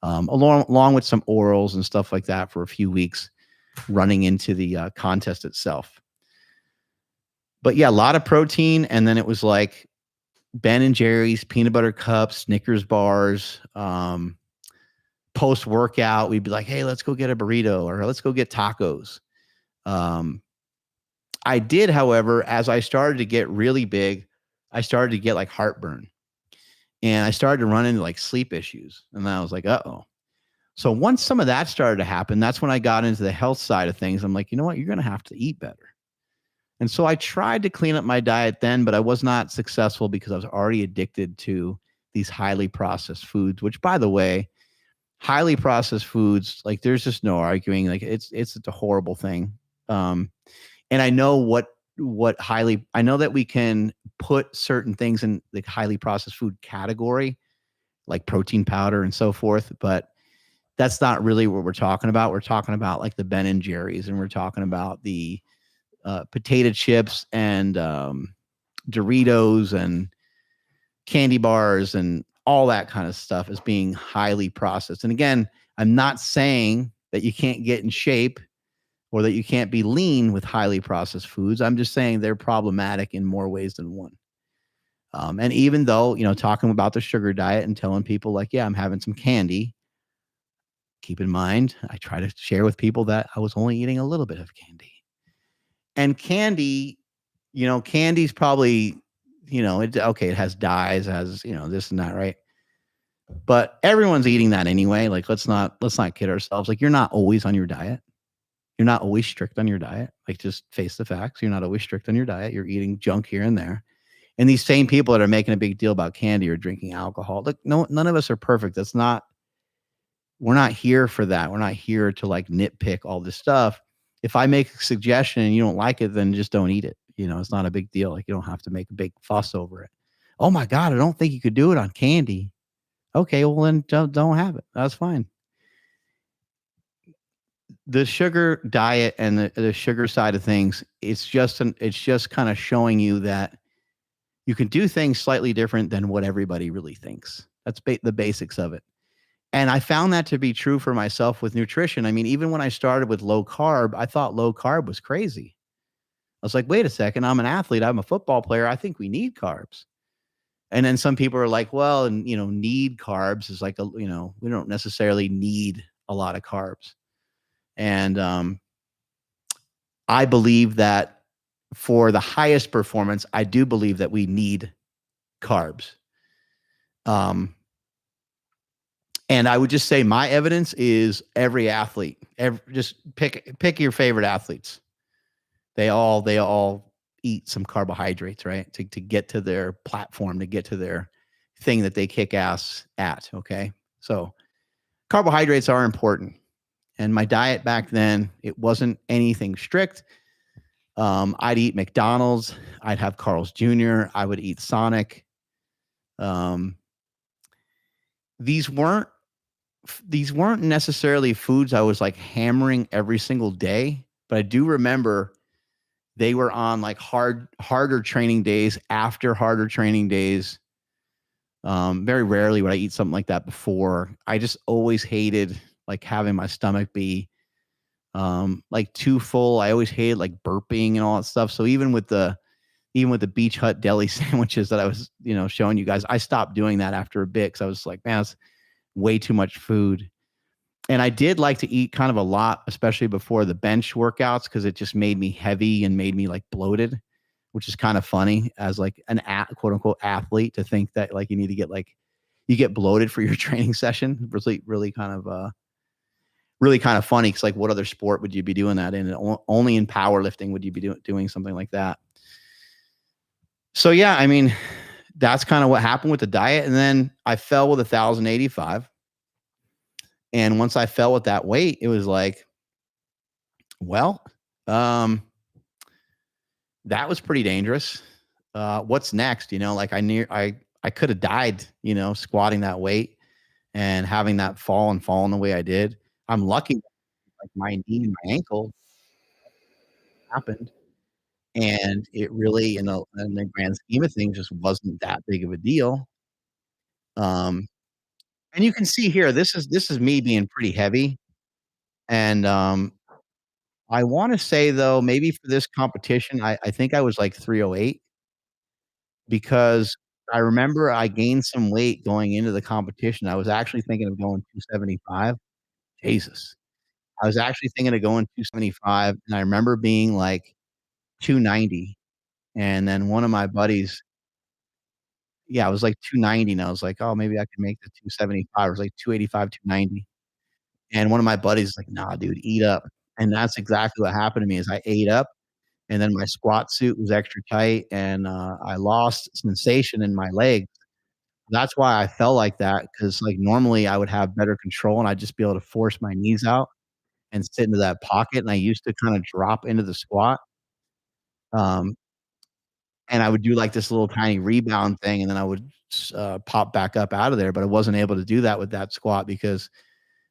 B: along with some orals and stuff like that for a few weeks running into the contest itself. But yeah, a lot of protein. And then it was like Ben and Jerry's, peanut butter cups, Snickers bars. Post workout, we'd be like, hey, let's go get a burrito or let's go get tacos. I did, however, as I started to get really big, I started to get like heartburn and I started to run into like sleep issues. And then I was like, uh-oh. So once some of that started to happen, that's when I got into the health side of things. I'm like, you know what? You're going to have to eat better. And so I tried to clean up my diet then, but I was not successful because I was already addicted to these highly processed foods, which by the way, highly processed foods, like there's just no arguing. Like it's a horrible thing. Um, and I know I know that we can put certain things in the highly processed food category, like protein powder and so forth, but that's not really what we're talking about. We're talking about like the Ben and Jerry's, and we're talking about the potato chips and Doritos and candy bars and all that kind of stuff as being highly processed. And again, I'm not saying that you can't get in shape or that you can't be lean with highly processed foods. I'm just saying they're problematic in more ways than one. And even though, talking about the sugar diet and telling people like, yeah, I'm having some candy, keep in mind, I try to share with people that I was only eating a little bit of candy. And candy, candy's probably, it has dyes, it has, this and that, right? But everyone's eating that anyway. Like, let's not kid ourselves. Like, you're not always on your diet. You're not always strict on your diet. Like, just face the facts. You're not always strict on your diet. You're eating junk here and there. And these same people that are making a big deal about candy or drinking alcohol, look, no, none of us are perfect. We're not here for that. We're not here to like nitpick all this stuff. If I make a suggestion and you don't like it, then just don't eat it. It's not a big deal. Like, you don't have to make a big fuss over it. Oh my God, I don't think you could do it on candy. Okay, well then don't have it. That's fine. The sugar diet and the sugar side of things, it's just kind of showing you that you can do things slightly different than what everybody really thinks. That's the basics of it. And I found that to be true for myself with nutrition. I mean, even when I started with low carb, I thought low carb was crazy. I was like, wait a second, I'm an athlete, I'm a football player, I think we need carbs. And then some people are like, well, and need carbs is like we don't necessarily need a lot of carbs. And I believe that for the highest performance, I do believe that we need carbs. And I would just say my evidence is every athlete. Just pick your favorite athletes. They all eat some carbohydrates, right? To get to their platform, to get to their thing that they kick ass at. Okay, so carbohydrates are important. And my diet back then, it wasn't anything strict. I'd eat McDonald's. I'd have Carl's Jr. I would eat Sonic. These weren't necessarily foods I was like hammering every single day, but I do remember they were on like harder training days, after harder training days. Very rarely would I eat something like that before. I just always hated like having my stomach be like too full. I always hated like burping and all that stuff. So even with the Beach Hut deli sandwiches that I was, showing you guys, I stopped doing that after a bit because I was like, man, it's way too much food. And I did like to eat kind of a lot, especially before the bench workouts, because it just made me heavy and made me like bloated, which is kind of funny as like an quote unquote athlete to think that like you need to get like you get bloated for your training session. Really kind of funny. Cause like what other sport would you be doing that in? Only in powerlifting would you be doing something like that. So yeah, I mean, that's kind of what happened with the diet. And then I fell with 1,085. And once I fell with that weight, it was like, well, that was pretty dangerous. What's next? Like I could have died, squatting that weight and having that falling the way I did. I'm lucky, like my knee and my ankle happened. And it really, in the grand scheme of things, just wasn't that big of a deal. And you can see here, this is me being pretty heavy. And I want to say though, maybe for this competition, I think I was like 308 because I remember I gained some weight going into the competition. I was actually thinking of going 275. Jesus. I was actually thinking of going 275, and I remember being like 290. And then one of my buddies, yeah, I was like 290, and I was like, "Oh, maybe I can make the 275." I was like 285, 290. And one of my buddies is like, "Nah, dude, eat up." And that's exactly what happened to me is I ate up, and then my squat suit was extra tight, and I lost sensation in my legs. That's why I felt like that, because like normally I would have better control and I'd just be able to force my knees out and sit into that pocket. And I used to kind of drop into the squat. Um, and I would do like this little tiny rebound thing, and then I would pop back up out of there. But I wasn't able to do that with that squat because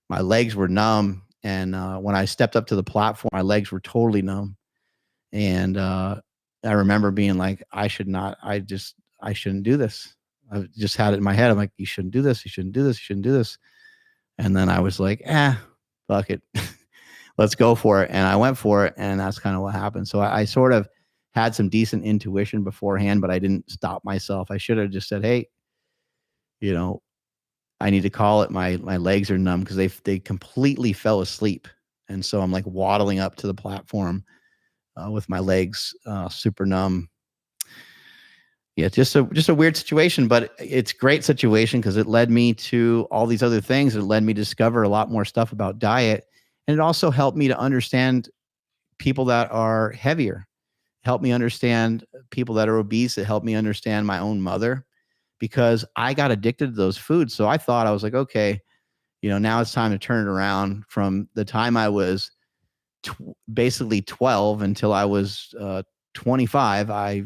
B: my legs were numb. And when I stepped up to the platform, my legs were totally numb. And I remember being like, I shouldn't do this. I just had it in my head. I'm like, you shouldn't do this. You shouldn't do this. You shouldn't do this. And then I was like, fuck it. Let's go for it. And I went for it. And that's kind of what happened. So I sort of had some decent intuition beforehand, but I didn't stop myself. I should have just said, hey, you know, I need to call it. My legs are numb because they completely fell asleep. And so I'm like waddling up to the platform with my legs super numb. Yeah, just a weird situation, but it's a great situation because it led me to all these other things. It led me to discover a lot more stuff about diet. And it also helped me to understand people that are heavier, helped me understand people that are obese. It helped me understand my own mother because I got addicted to those foods. So I thought, I was like, okay, now it's time to turn it around. From the time I was basically 12 until I was 25, I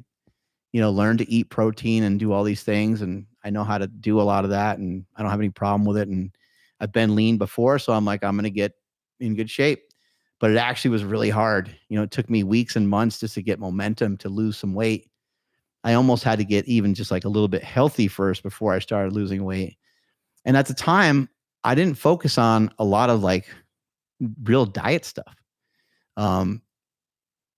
B: learn to eat protein and do all these things. And I know how to do a lot of that, and I don't have any problem with it. And I've been lean before, so I'm like, I'm going to get in good shape. But it actually was really hard. It took me weeks and months just to get momentum to lose some weight. I almost had to get even just like a little bit healthy first before I started losing weight. And at the time, I didn't focus on a lot of like real diet stuff.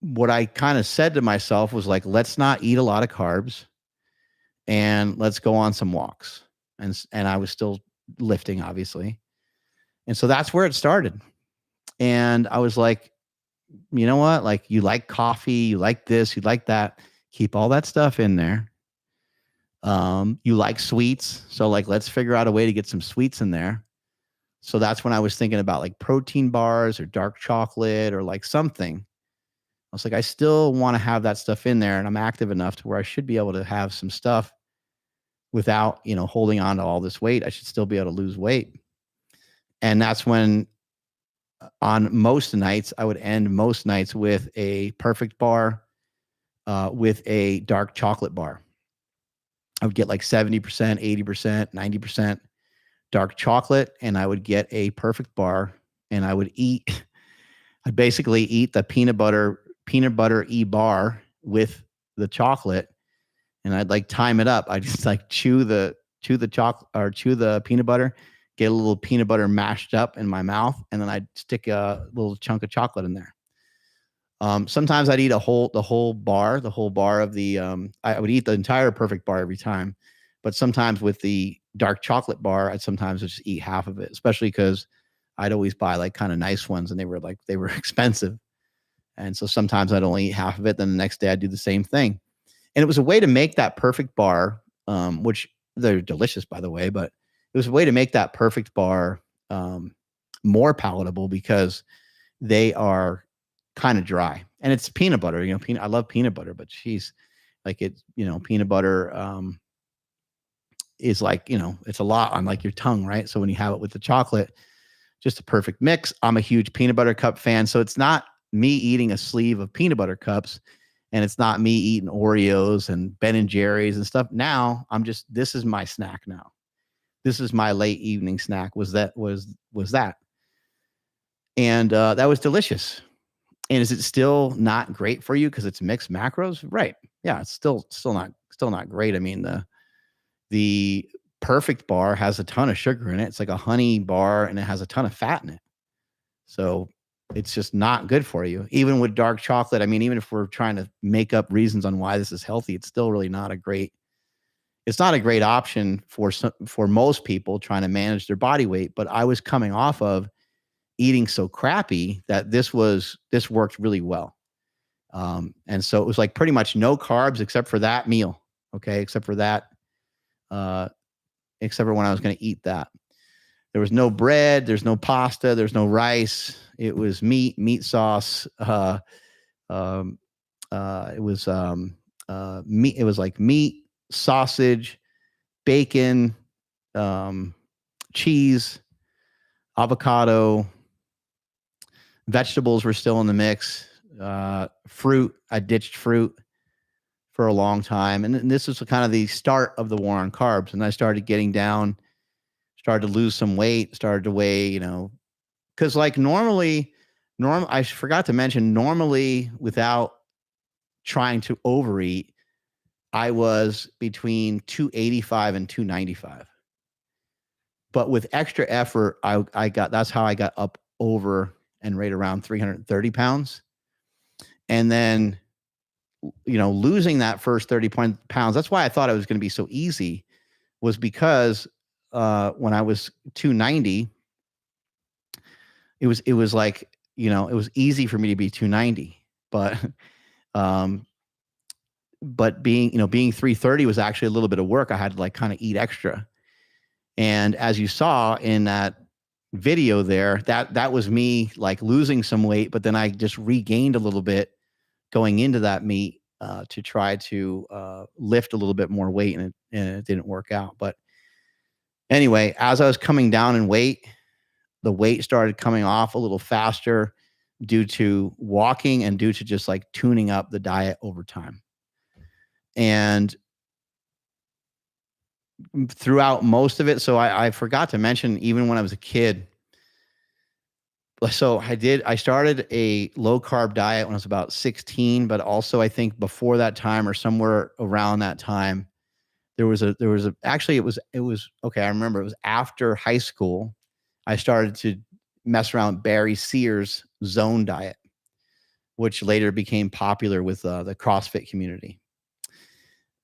B: What I kind of said to myself was like, let's not eat a lot of carbs and let's go on some walks. And I was still lifting, obviously. And so that's where it started. And I was like, you know what? Like, you like coffee, you like this, you like that. Keep all that stuff in there. You like sweets. So like, let's figure out a way to get some sweets in there. So that's when I was thinking about like protein bars or dark chocolate or like something. I was like, I still want to have that stuff in there, and I'm active enough to where I should be able to have some stuff without, holding on to all this weight. I should still be able to lose weight. And that's when on most nights, I would end most nights with a perfect bar, with a dark chocolate bar. I would get like 70%, 80%, 90% dark chocolate, and I would get a perfect bar, and I'd basically eat the peanut butter bar with the chocolate, and I'd like time it up. I just like chew the chocolate or chew the peanut butter, get a little peanut butter mashed up in my mouth, and then I'd stick a little chunk of chocolate in there. Sometimes I'd eat the whole bar of the, I would eat the entire perfect bar every time, but sometimes with the dark chocolate bar, I'd sometimes just eat half of it, especially because I'd always buy like kind of nice ones, and they were expensive. And so sometimes I'd only eat half of it. Then the next day I'd do the same thing. And it was a way to make that perfect bar, which they're delicious, by the way, but it was a way to make that perfect bar more palatable because they are kind of dry. And it's peanut butter, I love peanut butter, but geez, like peanut butter is like, it's a lot on like your tongue, right? So when you have it with the chocolate, just a perfect mix. I'm a huge peanut butter cup fan. So it's not me eating a sleeve of peanut butter cups, and it's not me eating Oreos and Ben and Jerry's and stuff. Now this is my snack now. This is my late evening snack was that. And that was delicious. And is it still not great for you because it's mixed macros? Right. Yeah. It's still not great. I mean, the perfect bar has a ton of sugar in it. It's like a honey bar, and it has a ton of fat in it. So it's just not good for you. Even with dark chocolate, I mean, even if we're trying to make up reasons on why this is healthy, it's still really not a great option for most people trying to manage their body weight. But I was coming off of eating so crappy that this worked really well. And so it was like pretty much no carbs except for that meal. Okay. Except for that, except for when I was going to eat that. There was no bread, there's no pasta, there's no rice. It was meat sauce, it was meat. It was like meat, sausage, bacon, cheese, avocado, vegetables were still in the mix. Fruit, I ditched fruit for a long time. And this was kind of the start of the war on carbs. And I started getting down, started to lose some weight, started to weigh, you know, because like I forgot to mention, normally without trying to overeat, I was between 285 and 295. But with extra effort, that's how I got up over and right around 330 pounds. And then, you know, losing that first 30 pounds, that's why I thought it was going to be so easy, was because when I was 290, it was like, you know, it was easy for me to be 290, but being 330 was actually a little bit of work. I had to like kind of eat extra. And as you saw in that video there, that was me like losing some weight, but then I just regained a little bit going into that meet to try to lift a little bit more weight, and it didn't work out. But anyway, as I was coming down in weight, the weight started coming off a little faster due to walking and due to just like tuning up the diet over time. And throughout most of it, so I forgot to mention, even when I was a kid, so I started a low carb diet when I was about 16, but also I think before that time or somewhere around that time, actually it was okay. I remember it was after high school. I started to mess around with Barry Sears' zone diet, which later became popular with the CrossFit community.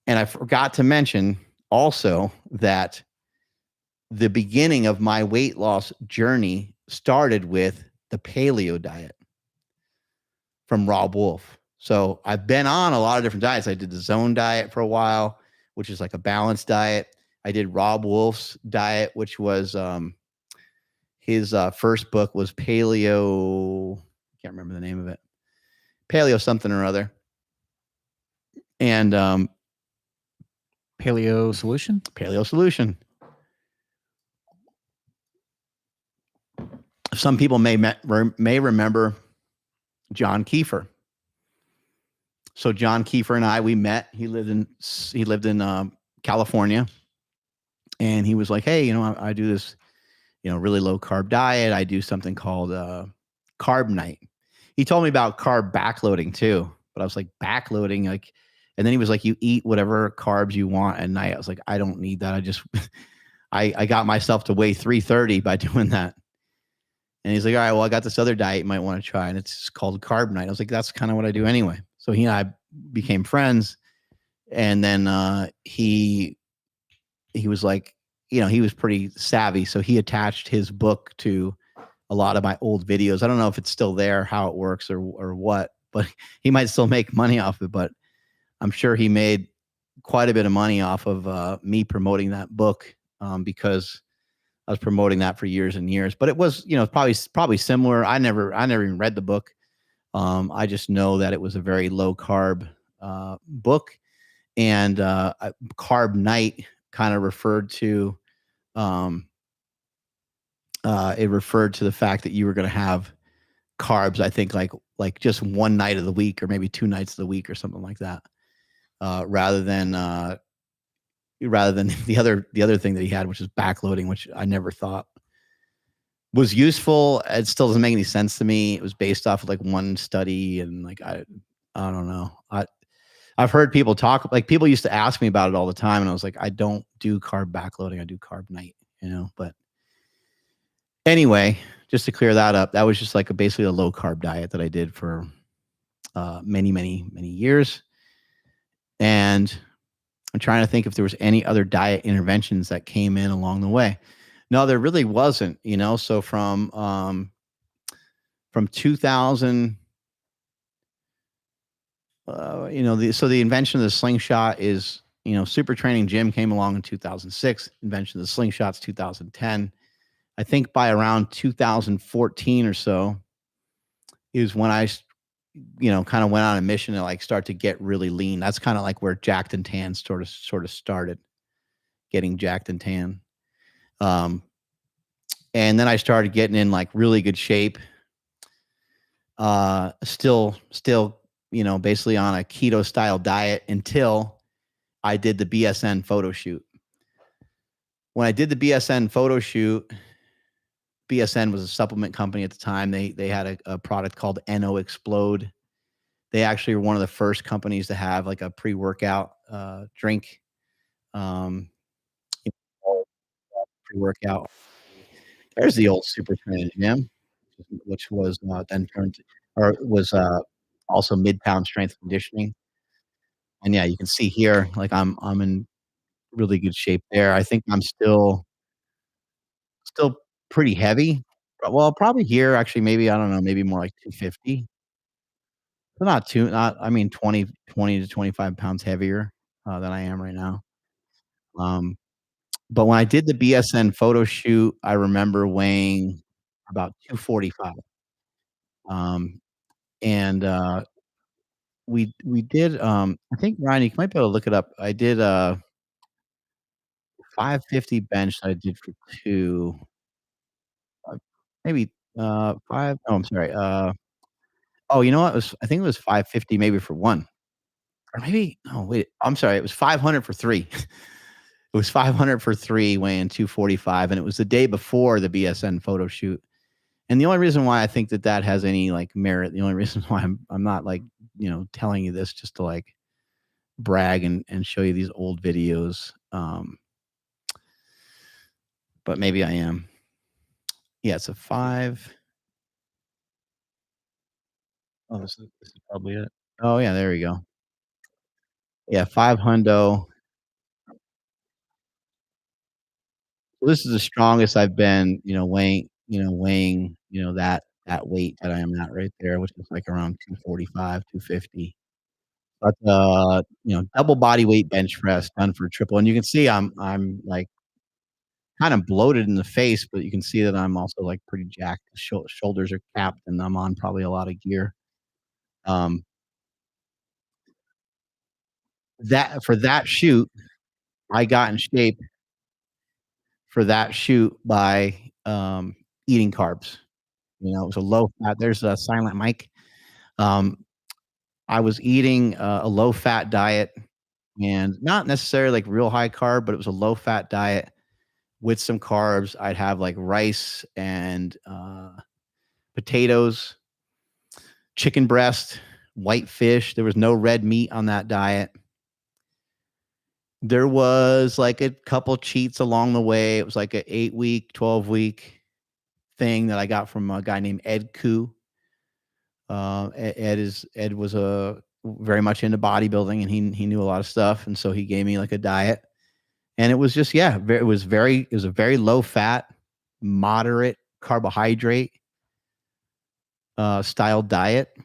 B: And I forgot to mention also that the beginning of my weight loss journey started with the paleo diet from Rob Wolf. So I've been on a lot of different diets. I did the zone diet for a while, which is like a balanced diet. I did Rob Wolf's diet, which was his first book was Paleo. I can't remember the name of it. Paleo something or other. And
A: Paleo Solution.
B: Some people may remember John Kiefer. So John Kiefer and I, we met. He lived in California, and he was like, "Hey, you know, I do this, you know, really low carb diet. I do something called carb night." He told me about carb backloading too, but I was like, backloading, like, and then he was like, "You eat whatever carbs you want at night." I was like, "I don't need that. I just, I got myself to weigh 330 by doing that." And he's like, "All right, well, I got this other diet you might want to try, and it's called carb night." I was like, "That's kind of what I do anyway." So he and I became friends, and then he was like, you know, he was pretty savvy, so he attached his book to a lot of my old videos. I don't know if it's still there, how it works, or what, but he might still make money off it. But I'm sure he made quite a bit of money off of me promoting that book, because I was promoting that for years and years. But it was, you know, probably similar. I never even read the book. I just know that it was a very low carb book, and carb night kind of referred to it referred to the fact that you were going to have carbs, I think like just one night of the week, or maybe 2 nights of the week or something like that, rather than the other thing that he had, which is backloading, which I never thought was useful. It still doesn't make any sense to me. It was based off of like one study, and like I don't know. I've heard people talk, like people used to ask me about it all the time, and I was like, I don't do carb backloading. I do carb night, you know. But anyway, just to clear that up, that was just like basically a low carb diet that I did for many years. And I'm trying to think if there was any other diet interventions that came in along the way. No, there really wasn't, you know. So from 2000, you know, the invention of the slingshot is, you know, SuperTraining gym came along in 2006. Invention of the slingshot's 2010. I think by around 2014 or so is when I kind of went on a mission to like start to get really lean. That's kind of like where jacked and tan sort of started, getting jacked and tan. Um, and then I started getting in like really good shape. Still, basically on a keto style diet until I did the BSN photo shoot. When I did the BSN photo shoot, BSN was a supplement company at the time. They had a product called NO Explode. They actually were one of the first companies to have like a pre-workout drink. Um, pre-workout. There's the old SuperTraining gym, which was then turned or was also Midtown Strength Conditioning. And yeah, you can see here, like I'm in really good shape there. I think I'm still pretty heavy. Well, probably here actually, maybe I don't know, maybe more like 250. So not I mean 20 to 25 pounds heavier than I am right now. Um, but when I did the BSN photo shoot, I remember weighing about 245. Um, and we did I think Ryan, you might be able to look it up. I did 550 bench I did for two, uh, maybe 5. Oh, I'm sorry. Oh, you know what? I think it was 550 maybe for one. Or maybe oh wait, I'm sorry, it was 500 for three. It was 500 for three, weighing 245, and it was the day before the BSN photo shoot. And the only reason why I think that has any like merit, the only reason why I'm not like telling you this just to like brag and show you these old videos. But maybe I am. Yeah, it's a 5. Oh, this is probably it. Oh yeah, there we go. Yeah, 5 hundo. So this is the strongest I've been, weighing, that weight that I am at right there, which is like around 245, 250. But, double body weight bench press done for triple, and you can see I'm, like, kinda bloated in the face, but you can see that I'm also, like, pretty jacked. Shoulders are capped, and I'm on probably a lot of gear. Um, that shoot, I got in shape for that shoot by, eating carbs. It was a low fat there's a silent Mike. Um, I was eating a low fat diet and not necessarily like real high carb, but it was a low fat diet with some carbs. I'd have like rice and potatoes, chicken breast, white fish. There was no red meat on that diet. There was like a couple cheats along the way. It was like an 8-week, 12-week thing that I got from a guy named Ed Koo. Ed was a very much into bodybuilding, and he knew a lot of stuff, and so he gave me like a diet, and it was just it was a very low fat, moderate carbohydrate style diet,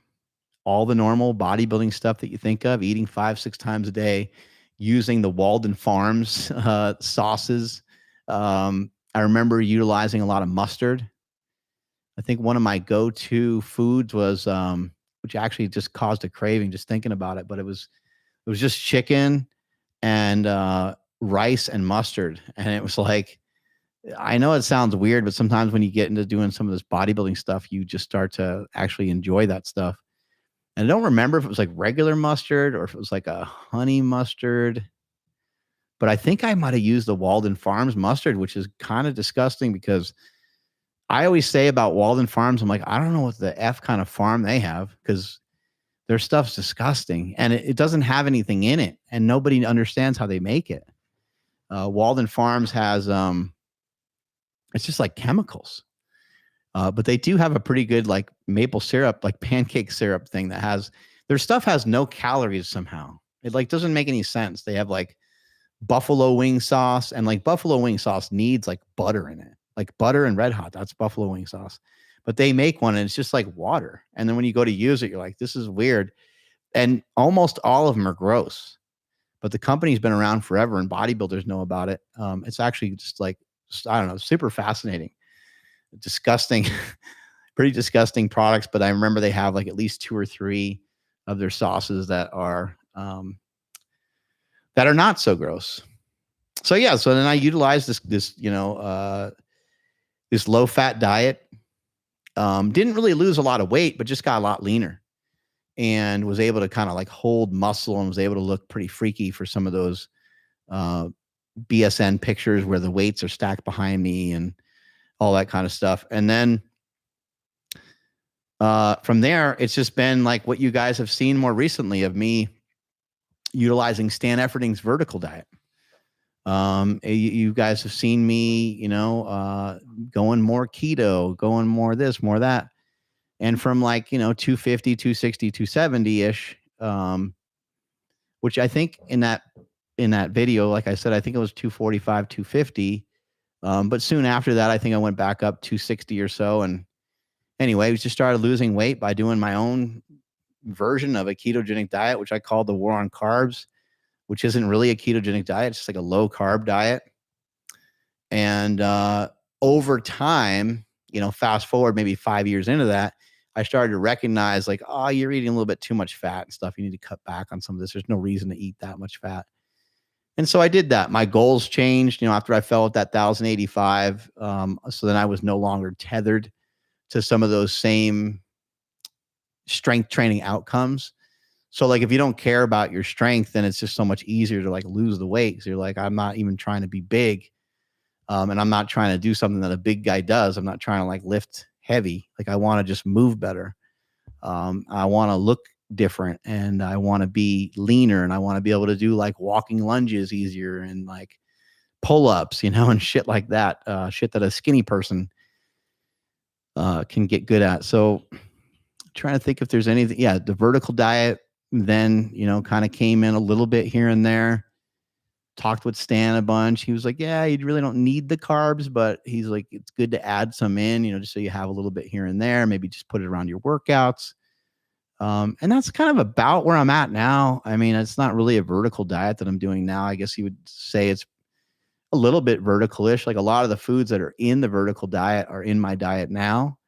B: all the normal bodybuilding stuff that you think of, eating 5-6 times a day, using the Walden Farms sauces. I remember utilizing a lot of mustard. I think one of my go-to foods was, which actually just caused a craving just thinking about it, but it was just chicken and rice and mustard, and it was like, I know it sounds weird, but sometimes when you get into doing some of this bodybuilding stuff, you just start to actually enjoy that stuff. And I don't remember if it was like regular mustard or if it was like a honey mustard, but I think I might have used the Walden Farms mustard, which is kind of disgusting because I always say about Walden Farms, I'm like, I don't know what the F kind of farm they have because their stuff's disgusting and it doesn't have anything in it and nobody understands how they make it. Walden Farms has, it's just like chemicals. But they do have a pretty good like maple syrup, like pancake syrup thing that has their stuff has no calories somehow. It like doesn't make any sense. They have like buffalo wing sauce and like buffalo wing sauce needs like butter in it. Like butter and red hot, that's buffalo wing sauce. But they make one and it's just like water. And then when you go to use it, you're like, this is weird. And almost all of them are gross. But the company's been around forever and bodybuilders know about it. It's actually just like, I don't know, super fascinating, disgusting pretty disgusting products, but I remember they have like at least 2 or 3 of their sauces that are not so gross. So yeah, so then I utilized this this low fat diet. Didn't really lose a lot of weight, but just got a lot leaner, and was able to kind of like hold muscle, and was able to look pretty freaky for some of those BSN pictures where the weights are stacked behind me and all that kind of stuff. And then from there, it's just been like what you guys have seen more recently of me utilizing Stan Efferding's vertical diet. You guys have seen me, going more keto, going more this, more that. And from like, 250, 260, 270 ish, which I think in that video, like I said, I think it was 245, 250. But soon after that, I think I went back up 260 or so. And anyway, we just started losing weight by doing my own version of a ketogenic diet, which I called the War on Carbs, which isn't really a ketogenic diet. It's just like a low carb diet. And over time, fast forward maybe 5 years into that, I started to recognize like, oh, you're eating a little bit too much fat and stuff. You need to cut back on some of this. There's no reason to eat that much fat. And so I did that. My goals changed, after I fell at that 1,085. So then I was no longer tethered to some of those same strength training outcomes. So like, if you don't care about your strength, then it's just so much easier to like lose the weight. So you're like, I'm not even trying to be big. And I'm not trying to do something that a big guy does. I'm not trying to like lift heavy. Like I want to just move better. I want to look different, and I want to be leaner, and I want to be able to do like walking lunges easier and like pull-ups, and shit like that. Shit that a skinny person can get good at. So trying to think if there's anything. Yeah, the vertical diet then, kind of came in a little bit here and there. Talked with Stan a bunch. He was like, yeah, you really don't need the carbs, but he's like, it's good to add some in, just so you have a little bit here and there. Maybe just put it around your workouts. And that's kind of about where I'm at now. I mean, it's not really a vertical diet that I'm doing now. I guess you would say it's a little bit vertical-ish. Like a lot of the foods that are in the vertical diet are in my diet now.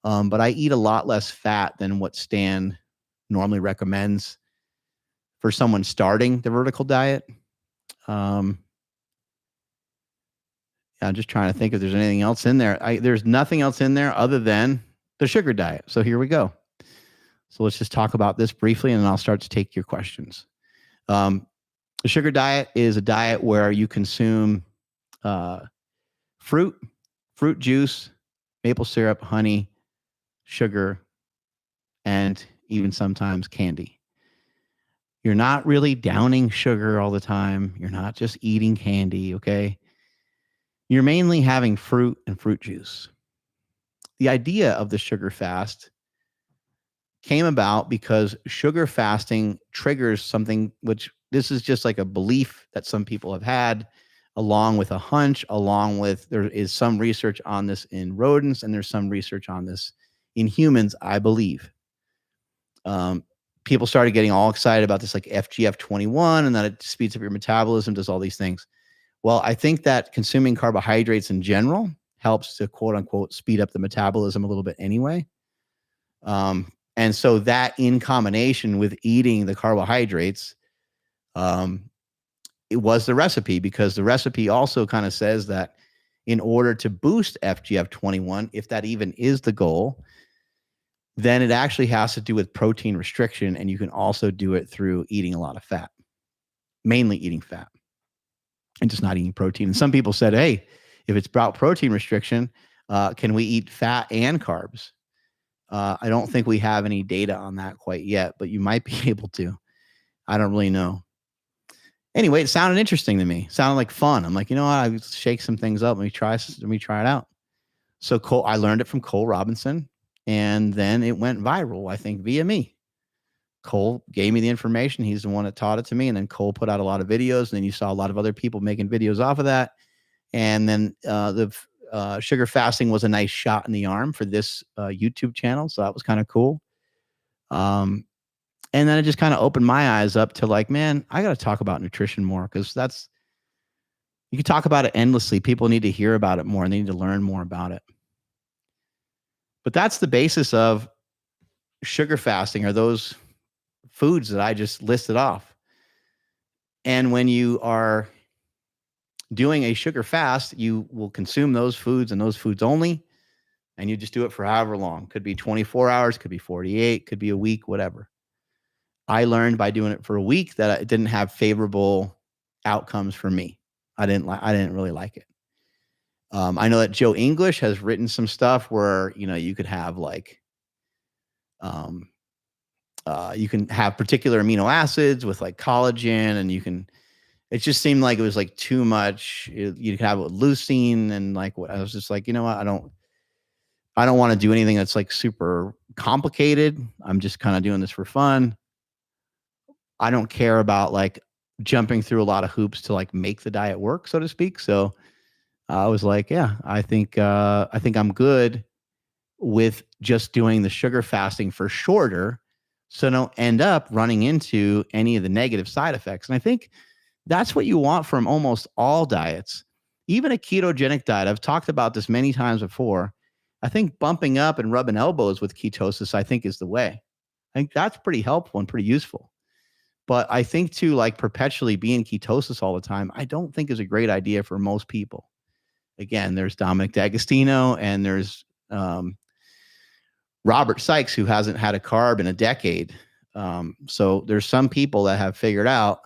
B: But I eat a lot less fat than what Stan normally recommends for someone starting the vertical diet. I'm just trying to think if there's anything else in there. There's nothing else in there other than the sugar diet. So here we go. So let's just talk about this briefly, and then I'll start to take your questions. The sugar diet is a diet where you consume fruit juice, maple syrup, honey, sugar, and even sometimes candy. You're not really downing sugar all the time. You're not just eating candy, okay? You're mainly having fruit and fruit juice. The idea of the sugar fast came about because sugar fasting triggers something, which this is just like a belief that some people have had, along with a hunch, along with there is some research on this in rodents, and there's some research on this in humans, I believe. People started getting all excited about this like FGF21 and that it speeds up your metabolism, does all these things. Well, I think that consuming carbohydrates in general helps to quote unquote speed up the metabolism a little bit anyway. And so that in combination with eating the carbohydrates, it was the recipe, because the recipe also kind of says that in order to boost FGF21, if that even is the goal, then it actually has to do with protein restriction. And you can also do it through eating a lot of fat, mainly eating fat and just not eating protein. And some people said, hey, if it's about protein restriction, can we eat fat and carbs? I don't think we have any data on that quite yet, but you might be able to. I don't really know. Anyway, it sounded interesting to me. Sounded like fun. I'm like, I shake some things up. Let me try it out. So I learned it from Cole Robinson. And then it went viral, I think, via me. Cole gave me the information. He's the one that taught it to me. And then Cole put out a lot of videos. And then you saw a lot of other people making videos off of that. And then the sugar fasting was a nice shot in the arm for this YouTube channel. So that was kind of cool. And then it just kind of opened my eyes up to like, man, I got to talk about nutrition more, because you can talk about it endlessly. People need to hear about it more, and they need to learn more about it. But that's the basis of sugar fasting, are those foods that I just listed off. And when you are doing a sugar fast, you will consume those foods and those foods only, and you just do it for however long. Could be 24 hours, could be 48, could be a week, whatever. I learned by doing it for a week that it didn't have favorable outcomes for me. I didn't really like it. I know that Joe English has written some stuff where, you could have like, you can have particular amino acids with like collagen, and it just seemed like it was like too much. You could have it with leucine, and like what I was just like, you know what? I don't want to do anything that's like super complicated. I'm just kind of doing this for fun. I don't care about like jumping through a lot of hoops to like make the diet work, so to speak. So I was like, yeah, I think I'm good with just doing the sugar fasting for shorter, so don't end up running into any of the negative side effects. And I think that's what you want from almost all diets, even a ketogenic diet. I've talked about this many times before. I think bumping up and rubbing elbows with ketosis, I think, is the way. I think that's pretty helpful and pretty useful. But I think to like perpetually be in ketosis all the time, I don't think is a great idea for most people. Again, there's Dominic D'Agostino, and there's Robert Sykes, who hasn't had a carb in a decade. So there's some people that have figured out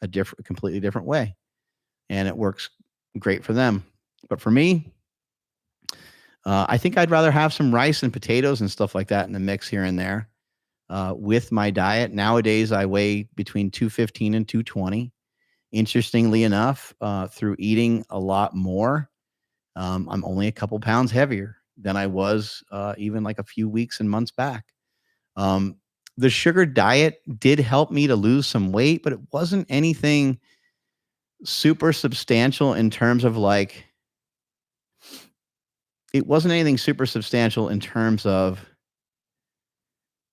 B: a completely different way, and it works great for them. But for me, I think I'd rather have some rice and potatoes and stuff like that in the mix here and there with my diet. Nowadays, I weigh between 215 and 220. Interestingly enough, through eating a lot more, I'm only a couple pounds heavier than I was even like a few weeks and months back. The sugar diet did help me to lose some weight, but it wasn't anything super substantial in terms of like,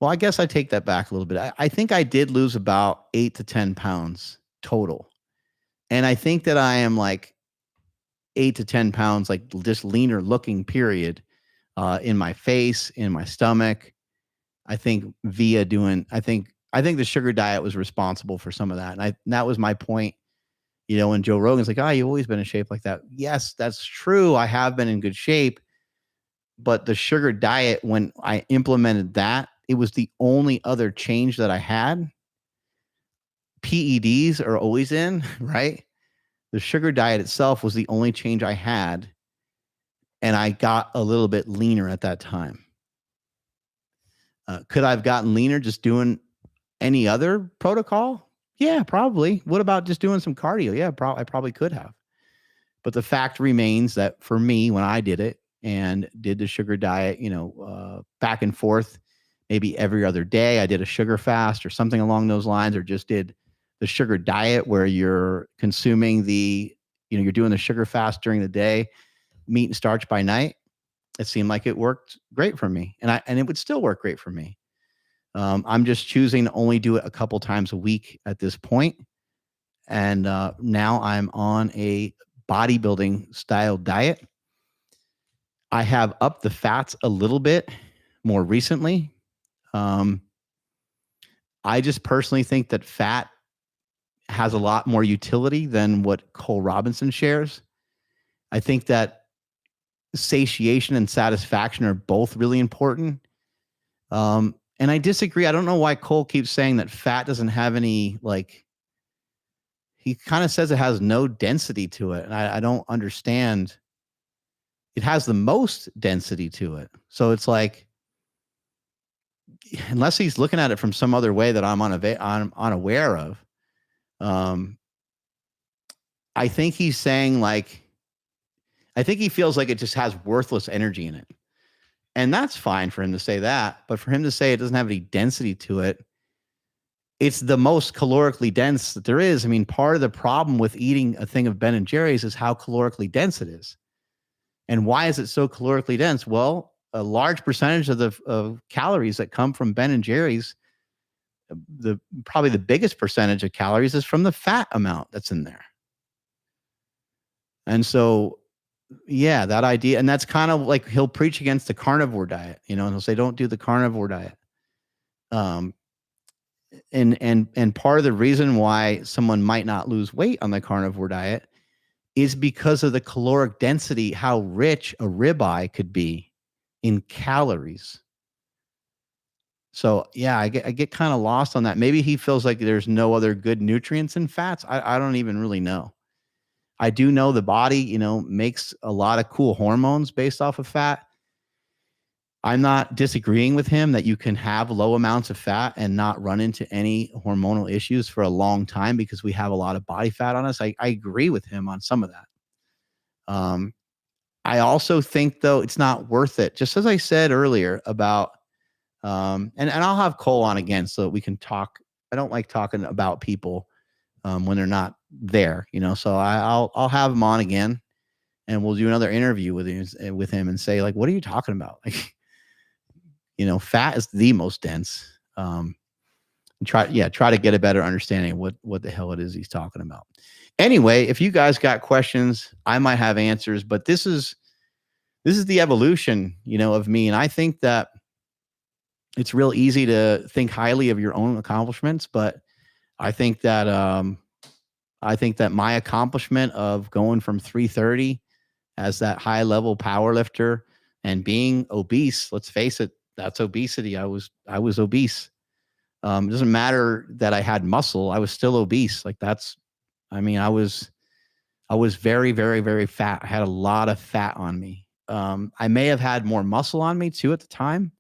B: well, I guess I take that back a little bit. I think I did lose about 8 to 10 pounds total. And I think that I am like 8 to 10 pounds, like just leaner looking, period, in my face, in my stomach. I think I think the sugar diet was responsible for some of that. And that was my point, when Joe Rogan's like, you've always been in shape like that. Yes, that's true. I have been in good shape. But the sugar diet, when I implemented that, it was the only other change that I had. PEDs are always in, right? The sugar diet itself was the only change I had. And I got a little bit leaner at that time. Could I have gotten leaner just doing any other protocol? Yeah, probably. What about just doing some cardio? Yeah, I probably could have. But the fact remains that for me, when I did it and did the sugar diet, back and forth, maybe every other day, I did a sugar fast or something along those lines, or just did the sugar diet where you're consuming you're doing the sugar fast during the day, meat and starch by night. It seemed like it worked great for me, and it would still work great for me. I'm just choosing to only do it a couple times a week at this point. And now I'm on a bodybuilding style diet. I have upped the fats a little bit more recently. I just personally think that fat has a lot more utility than what Cole Robinson shares. I think that satiation and satisfaction are both really important. And I disagree. I don't know why Cole keeps saying that fat doesn't have any, like, he kind of says it has no density to it. And I don't understand. It has the most density to it. So it's like, unless he's looking at it from some other way that I'm unaware of, I think he's saying, like, I think he feels like it just has worthless energy in it. And that's fine for him to say that. But for him to say it doesn't have any density to it, it's the most calorically dense that there is. I mean, part of the problem with eating a thing of Ben & Jerry's is how calorically dense it is. And why is it so calorically dense? Well, a large percentage of the calories that come from Ben & Jerry's, probably the biggest percentage of calories is from the fat amount that's in there. And so Yeah, that idea. And that's kind of like he'll preach against the carnivore diet, and he'll say, don't do the carnivore diet. Um, and part of the reason why someone might not lose weight on the carnivore diet is because of the caloric density, how rich a ribeye could be in calories. So yeah, I get kind of lost on that. Maybe he feels like there's no other good nutrients in fats. I don't even really know. I do know the body, makes a lot of cool hormones based off of fat. I'm not disagreeing with him that you can have low amounts of fat and not run into any hormonal issues for a long time because we have a lot of body fat on us. I agree with him on some of that. I also think, though, it's not worth it. Just as I said earlier about, and I'll have Cole on again so that we can talk. I don't like talking about people when they're not there, so I'll have him on again and we'll do another interview with him and say, like, what are you talking about? Like, fat is the most dense. Try to get a better understanding of what the hell it is he's talking about. Anyway, if you guys got questions, I might have answers, but this is the evolution, of me. And I think that it's real easy to think highly of your own accomplishments, but I think that my accomplishment of going from 330 as that high level power lifter and being obese, let's face it, that's obesity. I was obese. It doesn't matter that I had muscle. I was still obese. Like I was very, very, very fat. I had a lot of fat on me. I may have had more muscle on me too at the time.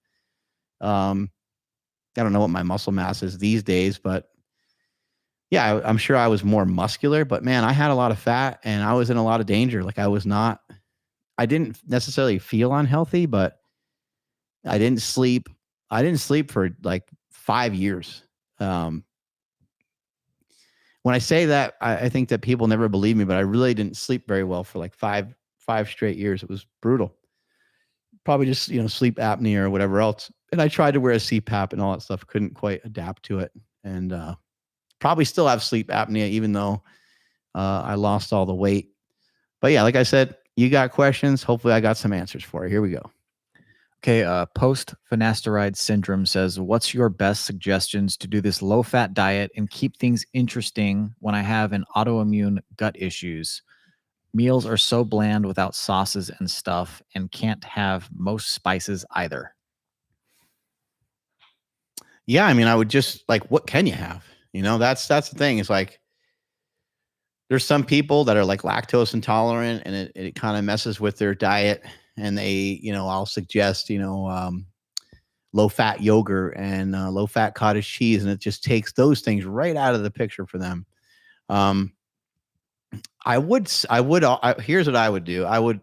B: I don't know what my muscle mass is these days, but yeah, I'm sure I was more muscular, but man, I had a lot of fat and I was in a lot of danger. Like I didn't necessarily feel unhealthy, but I didn't sleep. I didn't sleep for like 5 years. When I say that, I think that people never believe me, but I really didn't sleep very well for like five straight years. It was brutal. Probably just, sleep apnea or whatever else. And I tried to wear a CPAP and all that stuff. Couldn't quite adapt to it. And probably still have sleep apnea, even though I lost all the weight. But yeah, like I said, you got questions. Hopefully I got some answers for you. Here we go.
A: Okay, post-finasteride syndrome says, what's your best suggestions to do this low-fat diet and keep things interesting when I have an autoimmune gut issues? Meals are so bland without sauces and stuff and can't have most spices either.
B: Yeah, I mean, I would just like, what can you have? That's the thing. It's like, there's some people that are like lactose intolerant and it kind of messes with their diet. And they, I'll suggest, low fat yogurt and low fat cottage cheese. And it just takes those things right out of the picture for them. Here's what I would do. I would,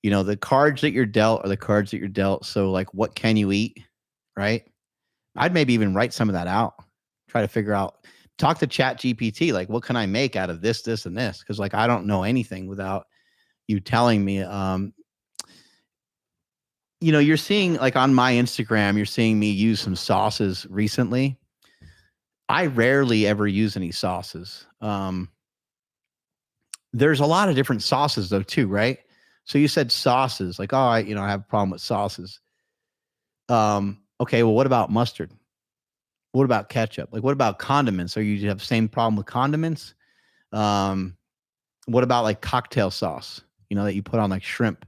B: the cards that you're dealt are the cards that you're dealt. So like, what can you eat? Right. I'd maybe even write some of that out, try to figure out, talk to ChatGPT. Like, what can I make out of this, this, and this? Cause like, I don't know anything without you telling me. You're seeing like on my Instagram, you're seeing me use some sauces recently. I rarely ever use any sauces. There's a lot of different sauces though too, right? So you said sauces, like, oh, I have a problem with sauces. Okay, well, what about mustard? What about ketchup? Like, what about condiments? Or you have the same problem with condiments? What about like cocktail sauce, that you put on like shrimp,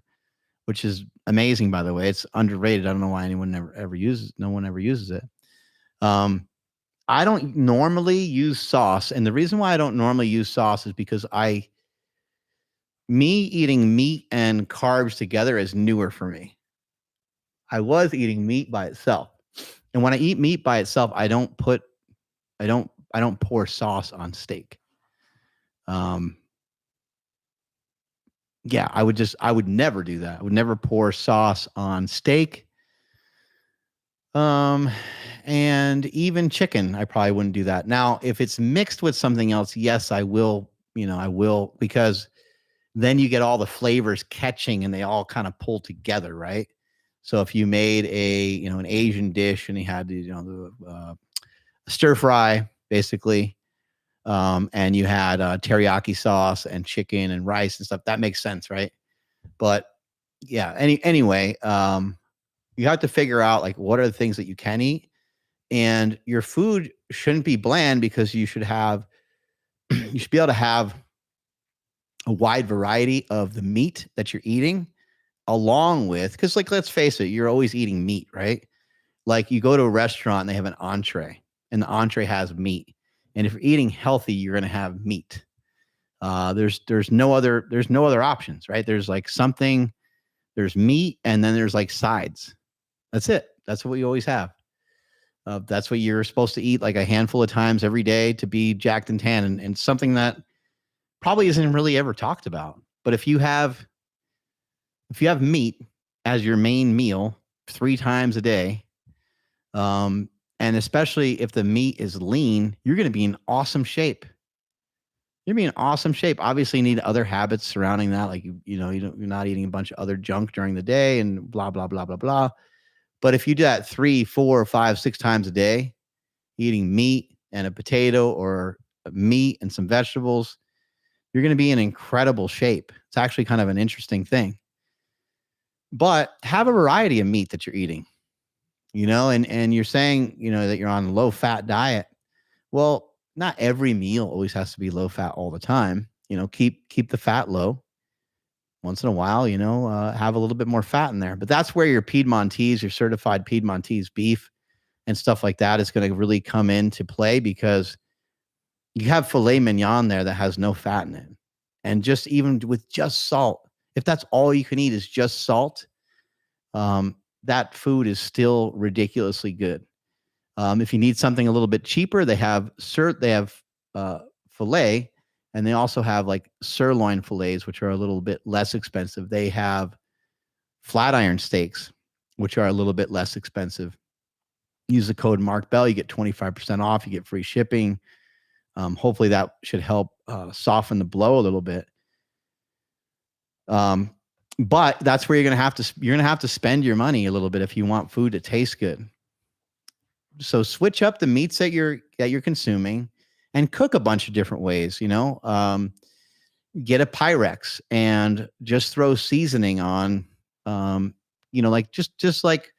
B: which is amazing, by the way. It's underrated. I don't know why no one ever uses it. I don't normally use sauce. And the reason why I don't normally use sauce is because me eating meat and carbs together is newer for me. I was eating meat by itself. And when I eat meat by itself, I don't pour sauce on steak. Yeah, I would never do that. I would never pour sauce on steak. And even chicken, I probably wouldn't do that. Now, if it's mixed with something else, yes, I will, because then you get all the flavors catching and they all kind of pull together, right? So if you made an Asian dish and you had, the stir fry, basically, and you had teriyaki sauce and chicken and rice and stuff. That makes sense, right? But yeah, anyway, you have to figure out like what are the things that you can eat, and your food shouldn't be bland because you should have you should be able to have a wide variety of the meat that you're eating, along with, because like let's face it, you're always eating meat, right? Like you go to a restaurant and they have an entree, and the entree has meat, and if you're eating healthy, you're going to have meat. There's no other options, right? There's like something, there's meat, and then there's like sides. That's it. That's what you always have. That's what you're supposed to eat like a handful of times every day to be jacked and tan, and something that probably isn't really ever talked about. But if you have meat as your main meal 3 times a day, and especially if the meat is lean, you're going to be in awesome shape. You're going to be in awesome shape. Obviously, you need other habits surrounding that, like you're not eating a bunch of other junk during the day and blah blah blah blah blah. But if you do that 3, 4, 5, 6 times a day, eating meat and a potato or meat and some vegetables, you're going to be in incredible shape. It's actually kind of an interesting thing. But have a variety of meat that you're eating, and you're saying, that you're on a low fat diet. Well, not every meal always has to be low fat all the time. Keep the fat low. Once in a while, have a little bit more fat in there. But that's where your Piedmontese, your certified Piedmontese beef and stuff like that is going to really come into play, because you have filet mignon there that has no fat in it. And just even with just salt, if that's all you can eat is just salt, that food is still ridiculously good. If you need something a little bit cheaper, they have filet, and they also have like sirloin fillets, which are a little bit less expensive. They have flat iron steaks, which are a little bit less expensive. Use the code MarkBell, you get 25% off. You get free shipping. Hopefully that should help soften the blow a little bit. But that's where you're gonna have to spend your money a little bit if you want food to taste good. So switch up the meats that you're consuming, and cook a bunch of different ways. Get a Pyrex and just throw seasoning on. Like just like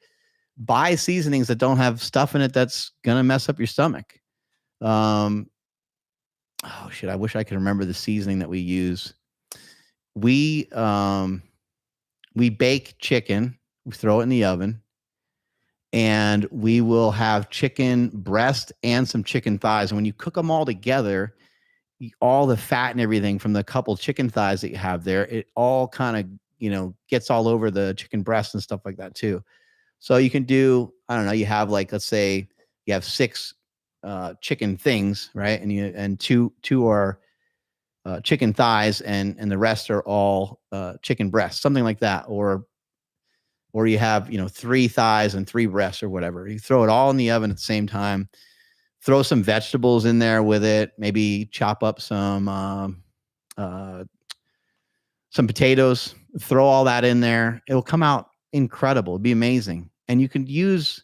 B: buy seasonings that don't have stuff in it that's gonna mess up your stomach. Oh shit! I wish I could remember the seasoning that we use. We bake chicken. We throw it in the oven. And we will have chicken breast and some chicken thighs. And when you cook them all together, all the fat and everything from the couple chicken thighs that you have there, it all kind of, gets all over the chicken breast and stuff like that too. So you can do, I don't know, you have like, let's say you have 6 chicken things, right? And two are chicken thighs, and the rest are all chicken breasts, something like that. Or you have, 3 thighs and 3 breasts or whatever. You throw it all in the oven at the same time. Throw some vegetables in there with it. Maybe chop up some potatoes. Throw all that in there. It will come out incredible. It'll be amazing. And you can use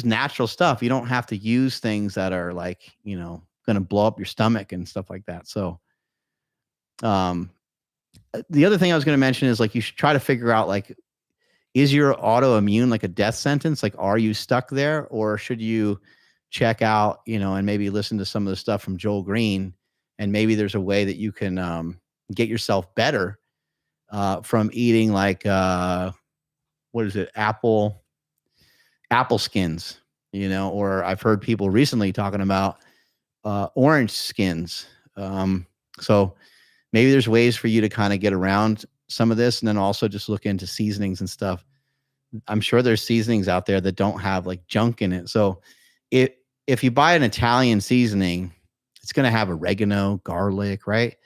B: natural stuff. You don't have to use things that are like, going to blow up your stomach and stuff like that. So, the other thing I was going to mention is like, you should try to figure out like, is your autoimmune like a death sentence? Like, are you stuck there, or should you check out, and maybe listen to some of the stuff from Joel Green, and maybe there's a way that you can get yourself better from eating like what is it, apple skins, or I've heard people recently talking about orange skins. So maybe there's ways for you to kind of get around some of this, and then also just look into seasonings and stuff. I'm sure there's seasonings out there that don't have like junk in it. So if you buy an Italian seasoning, it's going to have oregano, garlic, right?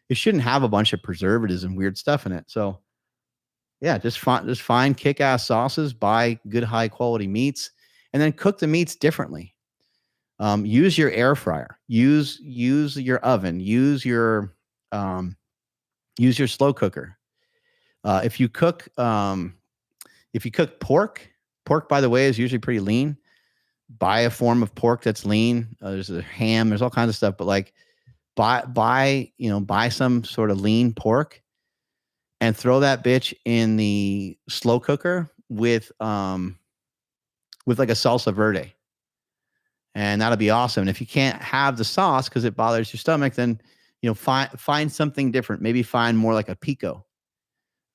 B: It shouldn't have a bunch of preservatives and weird stuff in it. So yeah, just find kick-ass sauces, buy good high quality meats, and then cook the meats differently. Use your air fryer, use your oven, use your slow cooker. If you cook pork, by the way, is usually pretty lean. buy a form of pork that's lean. There's a ham, there's all kinds of stuff, but like buy some sort of lean pork and throw that bitch in the slow cooker with like a salsa verde. And that'll be awesome. And if you can't have the sauce because it bothers your stomach, then find something different. Maybe find more like a pico.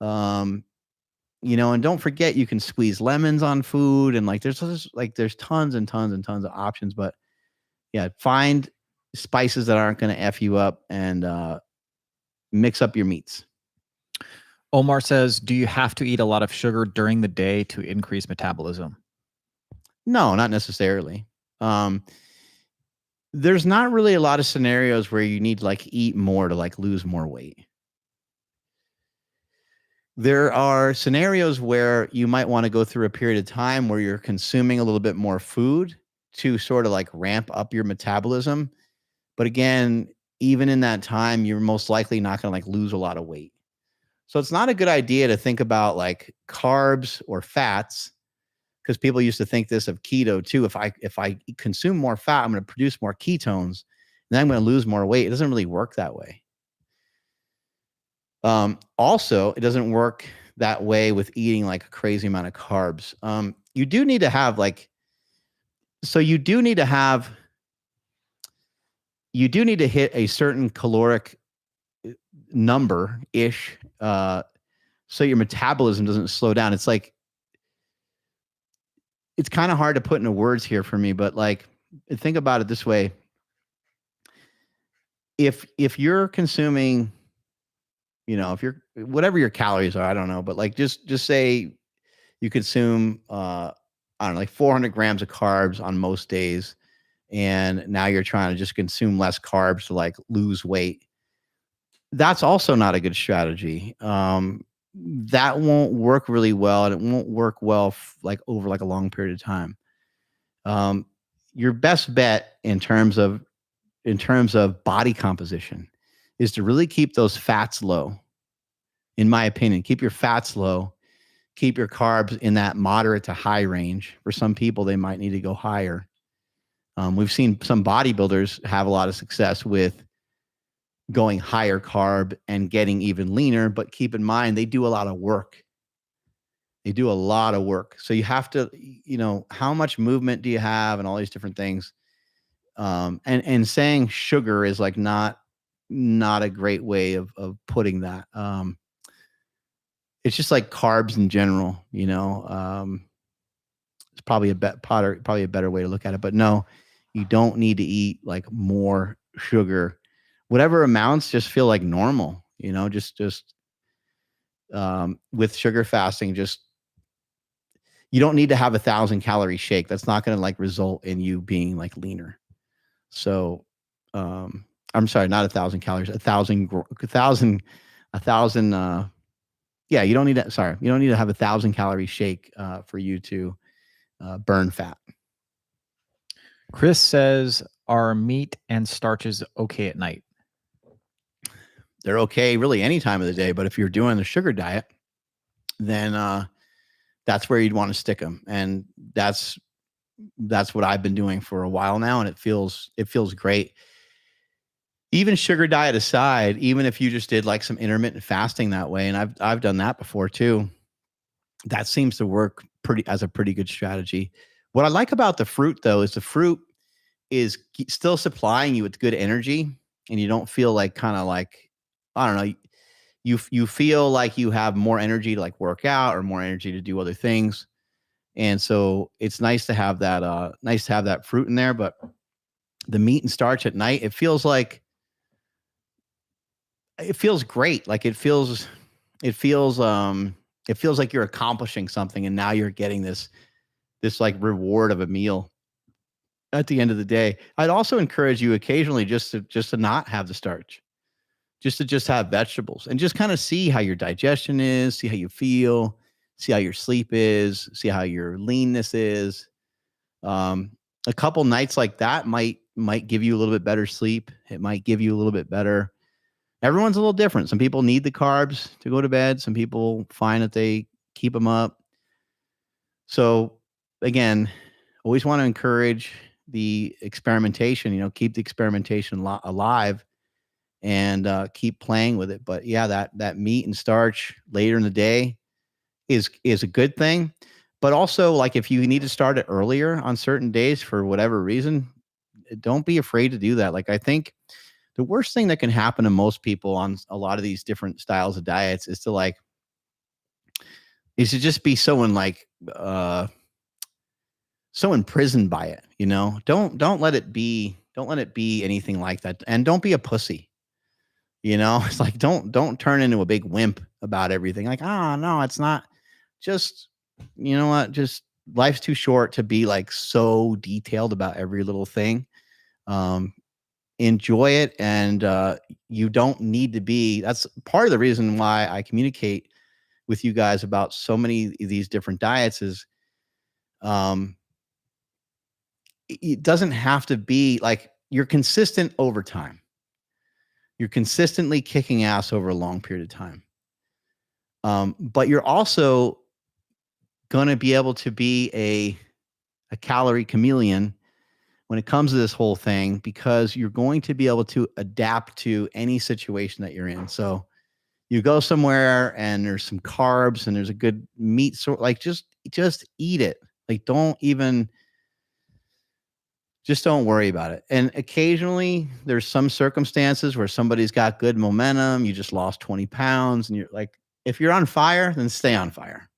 B: And don't forget you can squeeze lemons on food, and like there's tons and tons and tons of options. But yeah, find spices that aren't going to F you up, and mix up your meats.
A: Omar says, do you have to eat a lot of sugar during the day to increase metabolism?
B: No, not necessarily. There's not really a lot of scenarios where you need to like eat more to like lose more weight. There are scenarios where you might want to go through a period of time where you're consuming a little bit more food to sort of like ramp up your metabolism. But again, even in that time, you're most likely not going to like lose a lot of weight. So it's not a good idea to think about like carbs or fats, because people used to think this of keto too. If I consume more fat, I'm going to produce more ketones, and then I'm going to lose more weight. It doesn't really work that way. Also, it doesn't work that way with eating like a crazy amount of carbs. You do need to have you do need to hit a certain caloric number ish, so your metabolism doesn't slow down. It's kind of hard to put into words here for me, but like, think about it this way. If you're consuming, if you're, whatever your calories are, I don't know, but like, just say you consume, I don't know, like 400 grams of carbs on most days. And now you're trying to just consume less carbs to like lose weight. That's also not a good strategy. That won't work really well, and it won't work well like over like a long period of time. Your best bet in terms of body composition is to really keep those fats low. In my opinion, keep your fats low, keep your carbs in that moderate to high range. For some people, they might need to go higher. We've seen some bodybuilders have a lot of success with going higher carb and getting even leaner, but keep in mind, they do a lot of work. So you have to, how much movement do you have and all these different things. And saying sugar is like not a great way of putting that. It's just like carbs in general, it's probably a better way to look at it, but no, you don't need to eat like more sugar. Whatever amounts just feel like normal, just with sugar fasting, you don't need to have 1,000 calorie shake. That's not going to like result in you being like leaner. So, I'm sorry, not 1,000 calories, 1,000. Yeah, you don't need to, sorry, you don't need to have 1,000 calorie shake for you to burn fat.
A: Chris says, are meat and starches okay at night?
B: They're okay really any time of the day, but if you're doing the sugar diet, then that's where you'd want to stick them. And that's what I've been doing for a while now, and it feels great. Even sugar diet aside, even if you just did like some intermittent fasting that way, and I've done that before too, that seems to work as a pretty good strategy. What I like about the fruit though is the fruit is still supplying you with good energy, and you don't feel like kind of like, I don't know, you feel like you have more energy to like work out or more energy to do other things. And so it's nice to have that fruit in there. But the meat and starch at night, it feels great. Like it feels like you're accomplishing something, and now you're getting this like reward of a meal at the end of the day. I'd also encourage you occasionally just to not have the starch, just to have vegetables, and just kind of see how your digestion is, see how you feel, see how your sleep is, see how your leanness is. A couple nights like that might give you a little bit better sleep. It might give you a little bit better. Everyone's a little different. Some people need the carbs to go to bed. Some people find that they keep them up. So again, always want to encourage the experimentation, keep the experimentation alive, and keep playing with it. But yeah, that meat and starch later in the day is a good thing. But also, like, if you need to start it earlier on certain days for whatever reason, don't be afraid to do that. Like, I think the worst thing that can happen to most people on a lot of these different styles of diets is to just be so imprisoned by it. Don't let it be anything like that. And don't be a pussy. It's like, don't turn into a big wimp about everything. Like, oh no, it's not. Just, you know what? Just, life's too short to be like so detailed about every little thing. Enjoy it. And you don't need to be. That's part of the reason why I communicate with you guys about so many of these different diets is, it doesn't have to be like you're consistent over time. You're consistently kicking ass over a long period of time. But you're also going to be able to be a calorie chameleon when it comes to this whole thing, because you're going to be able to adapt to any situation that you're in. So you go somewhere and there's some carbs and there's a good meat sort, like just eat it. Like, just don't worry about it. And occasionally there's some circumstances where somebody's got good momentum. You just lost 20 pounds and you're like, if you're on fire, then stay on fire.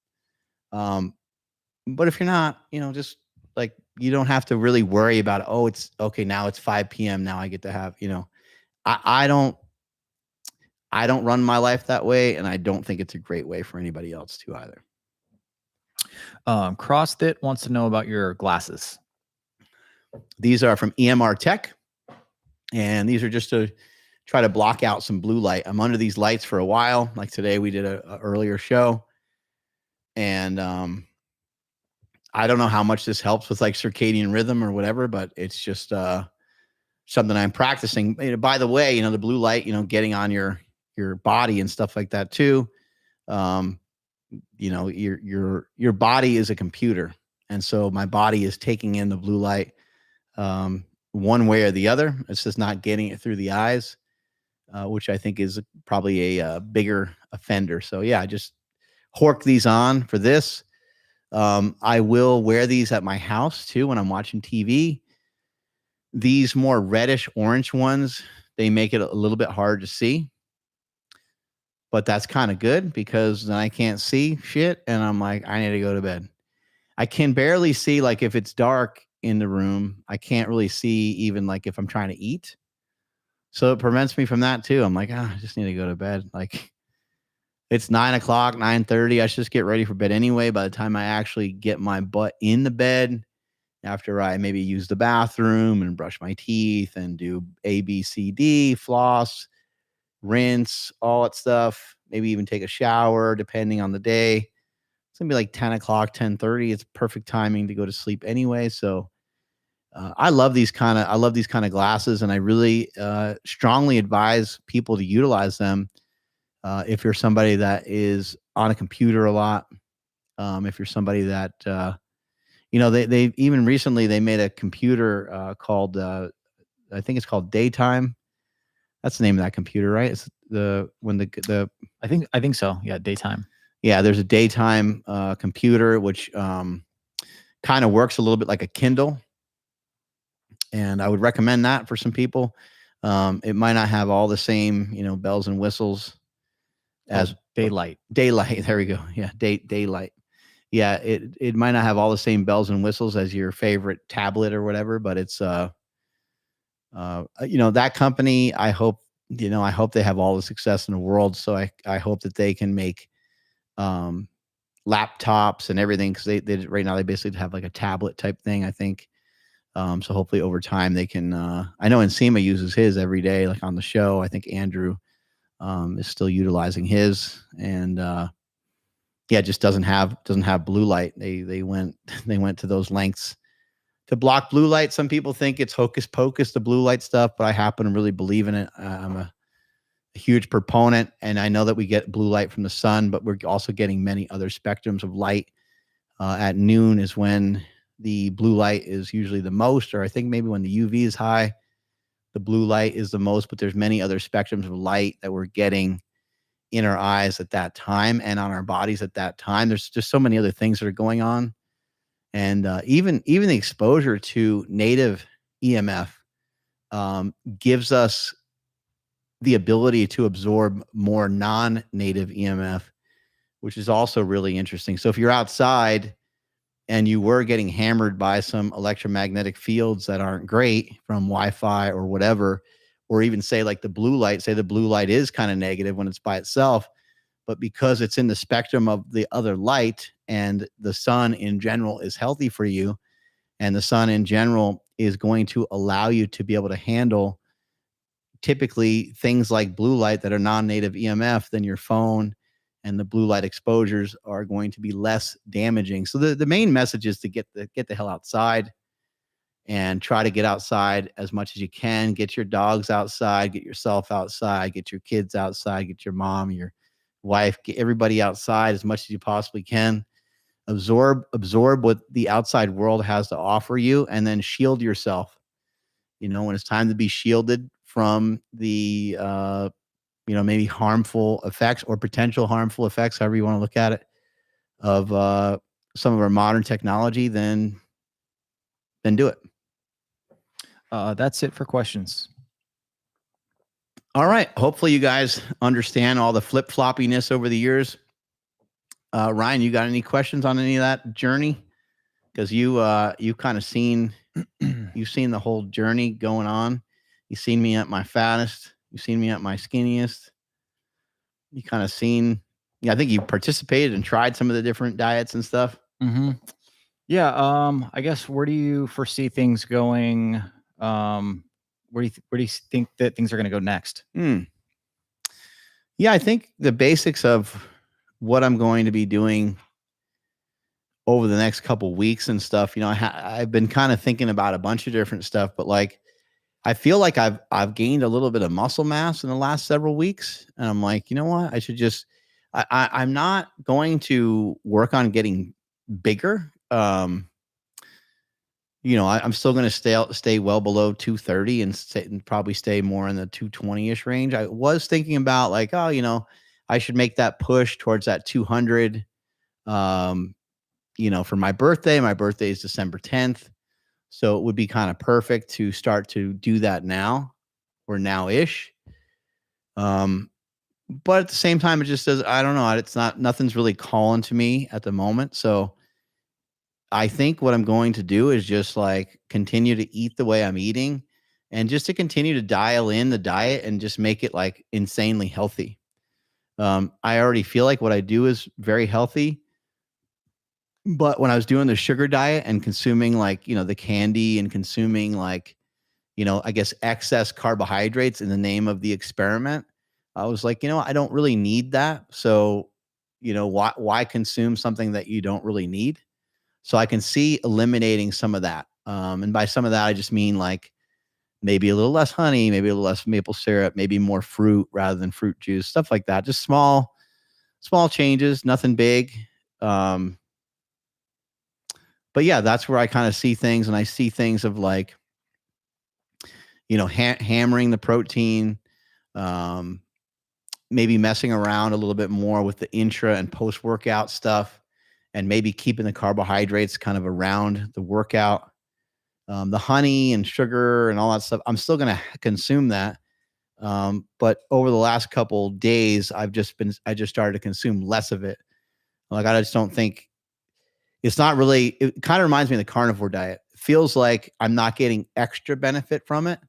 B: But if you're not, just like, you don't have to really worry about it. Oh, it's okay. Now it's 5 PM. Now I get to have, I don't run my life that way. And I don't think it's a great way for anybody else to either.
A: CrossFit wants to know about your glasses.
B: These are from EMR Tech, and these are just to try to block out some blue light. I'm under these lights for a while. Like today, we did a earlier show, and I don't know how much this helps with like circadian rhythm or whatever, but it's just something I'm practicing. By the way, the blue light, getting on your body and stuff like that too. Your body is a computer, and so my body is taking in the blue light one way or the other. It's just not getting it through the eyes, which I think is probably a bigger offender. So yeah, I just hork these on for this. I will wear these at my house too when I'm watching TV. These more reddish orange ones, they make it a little bit hard to see, but that's kind of good because then I can't see shit and I'm like, I need to go to bed. I can barely see, like, if it's dark in the room, I can't really see even like if I'm trying to eat. So it prevents me from that too. I'm like, I just need to go to bed. Like, it's 9:00, 9:30. I should just get ready for bed anyway. By the time I actually get my butt in the bed, after I maybe use the bathroom and brush my teeth and do A, B, C, D, floss, rinse, all that stuff, maybe even take a shower, depending on the day, it's gonna be like 10:00, 10:30. It's perfect timing to go to sleep anyway. So I love these kind of glasses, and I really strongly advise people to utilize them. If you're somebody that is on a computer a lot, if you're somebody that, they even recently they made a computer called, I think it's called Daytime. That's the name of that computer, right? It's
A: I think so. Yeah. Daytime.
B: Yeah. There's a Daytime computer, which kind of works a little bit like a Kindle. And I would recommend that for some people. It might not have all the same, bells and whistles as
A: Daylight.
B: There we go. Yeah. Daylight. Yeah. It might not have all the same bells and whistles as your favorite tablet or whatever, but it's, that company, I hope they have all the success in the world. So I hope that they can make, laptops and everything. Cause they right now, they basically have like a tablet type thing, I think. So hopefully over time they can, I know Nsima uses his every day, like on the show. I think Andrew is still utilizing his, and it just doesn't have blue light. They went to those lengths to block blue light. Some people think it's hocus pocus, the blue light stuff, but I happen to really believe in it. I'm a huge proponent, and I know that we get blue light from the sun, but we're also getting many other spectrums of light. At noon is when the blue light is usually the most, or I think maybe when the UV is high, the blue light is the most, but there's many other spectrums of light that we're getting in our eyes at that time and on our bodies at that time. There's just so many other things that are going on. And even the exposure to native EMF gives us the ability to absorb more non-native EMF, which is also really interesting. So if you're outside and you were getting hammered by some electromagnetic fields that aren't great from Wi-Fi or whatever, or even say like the blue light, say the blue light is kind of negative when it's by itself, but because it's in the spectrum of the other light and the sun in general is healthy for you, and the sun in general is going to allow you to be able to handle typically things like blue light that are non-native EMF, then your phone and the blue light exposures are going to be less damaging. So the main message is to get the hell outside and try to get outside as much as you can. Get your dogs outside, get yourself outside, get your kids outside, get your mom, your wife, get everybody outside as much as you possibly can. Absorb what the outside world has to offer you, and then shield yourself. When it's time to be shielded from the maybe harmful effects or potential harmful effects, however you want to look at it, of some of our modern technology, then do it.
A: That's it for questions.
B: All right. Hopefully you guys understand all the flip-floppiness over the years. Ryan, you got any questions on any of that journey? Because you kind of you've seen the whole journey going on. You've seen me at my fattest. You've seen me at my skinniest. You kind of seen, I think you participated and tried some of the different diets and stuff.
A: Mm-hmm. Yeah. I guess, where do you foresee things going? Where do you think that things are going to go next?
B: Yeah, I think the basics of what I'm going to be doing over the next couple weeks and stuff, I've been kind of thinking about a bunch of different stuff, but like, I feel like I've gained a little bit of muscle mass in the last several weeks. And I'm like, you know what? I should just, I'm not going to work on getting bigger. I'm still going to stay well below 230 and probably stay more in the 220-ish range. I was thinking about like, I should make that push towards that 200, for my birthday. My birthday is December 10th. So it would be kind of perfect to start to do that now or now-ish. But at the same time, it just does, I don't know. Nothing's really calling to me at the moment. So I think what I'm going to do is just like continue to eat the way I'm eating and just to continue to dial in the diet and just make it like insanely healthy. I already feel like what I do is very healthy. But when I was doing the sugar diet and consuming like, the candy and consuming like, I guess excess carbohydrates in the name of the experiment, I was like, I don't really need that. So, why consume something that you don't really need? So I can see eliminating some of that. And by some of that, I just mean like maybe a little less honey, maybe a little less maple syrup, maybe more fruit rather than fruit juice, stuff like that. Just small changes, nothing big. But yeah, that's where I kind of see things, and I see things of like, hammering the protein, maybe messing around a little bit more with the intra and post-workout stuff, and maybe keeping the carbohydrates kind of around the workout. The honey and sugar and all that stuff, I'm still going to consume that. But over the last couple days, I just started to consume less of it. Like, I just don't think it's not really, it kind of reminds me of the carnivore diet. It feels like I'm not getting extra benefit from it.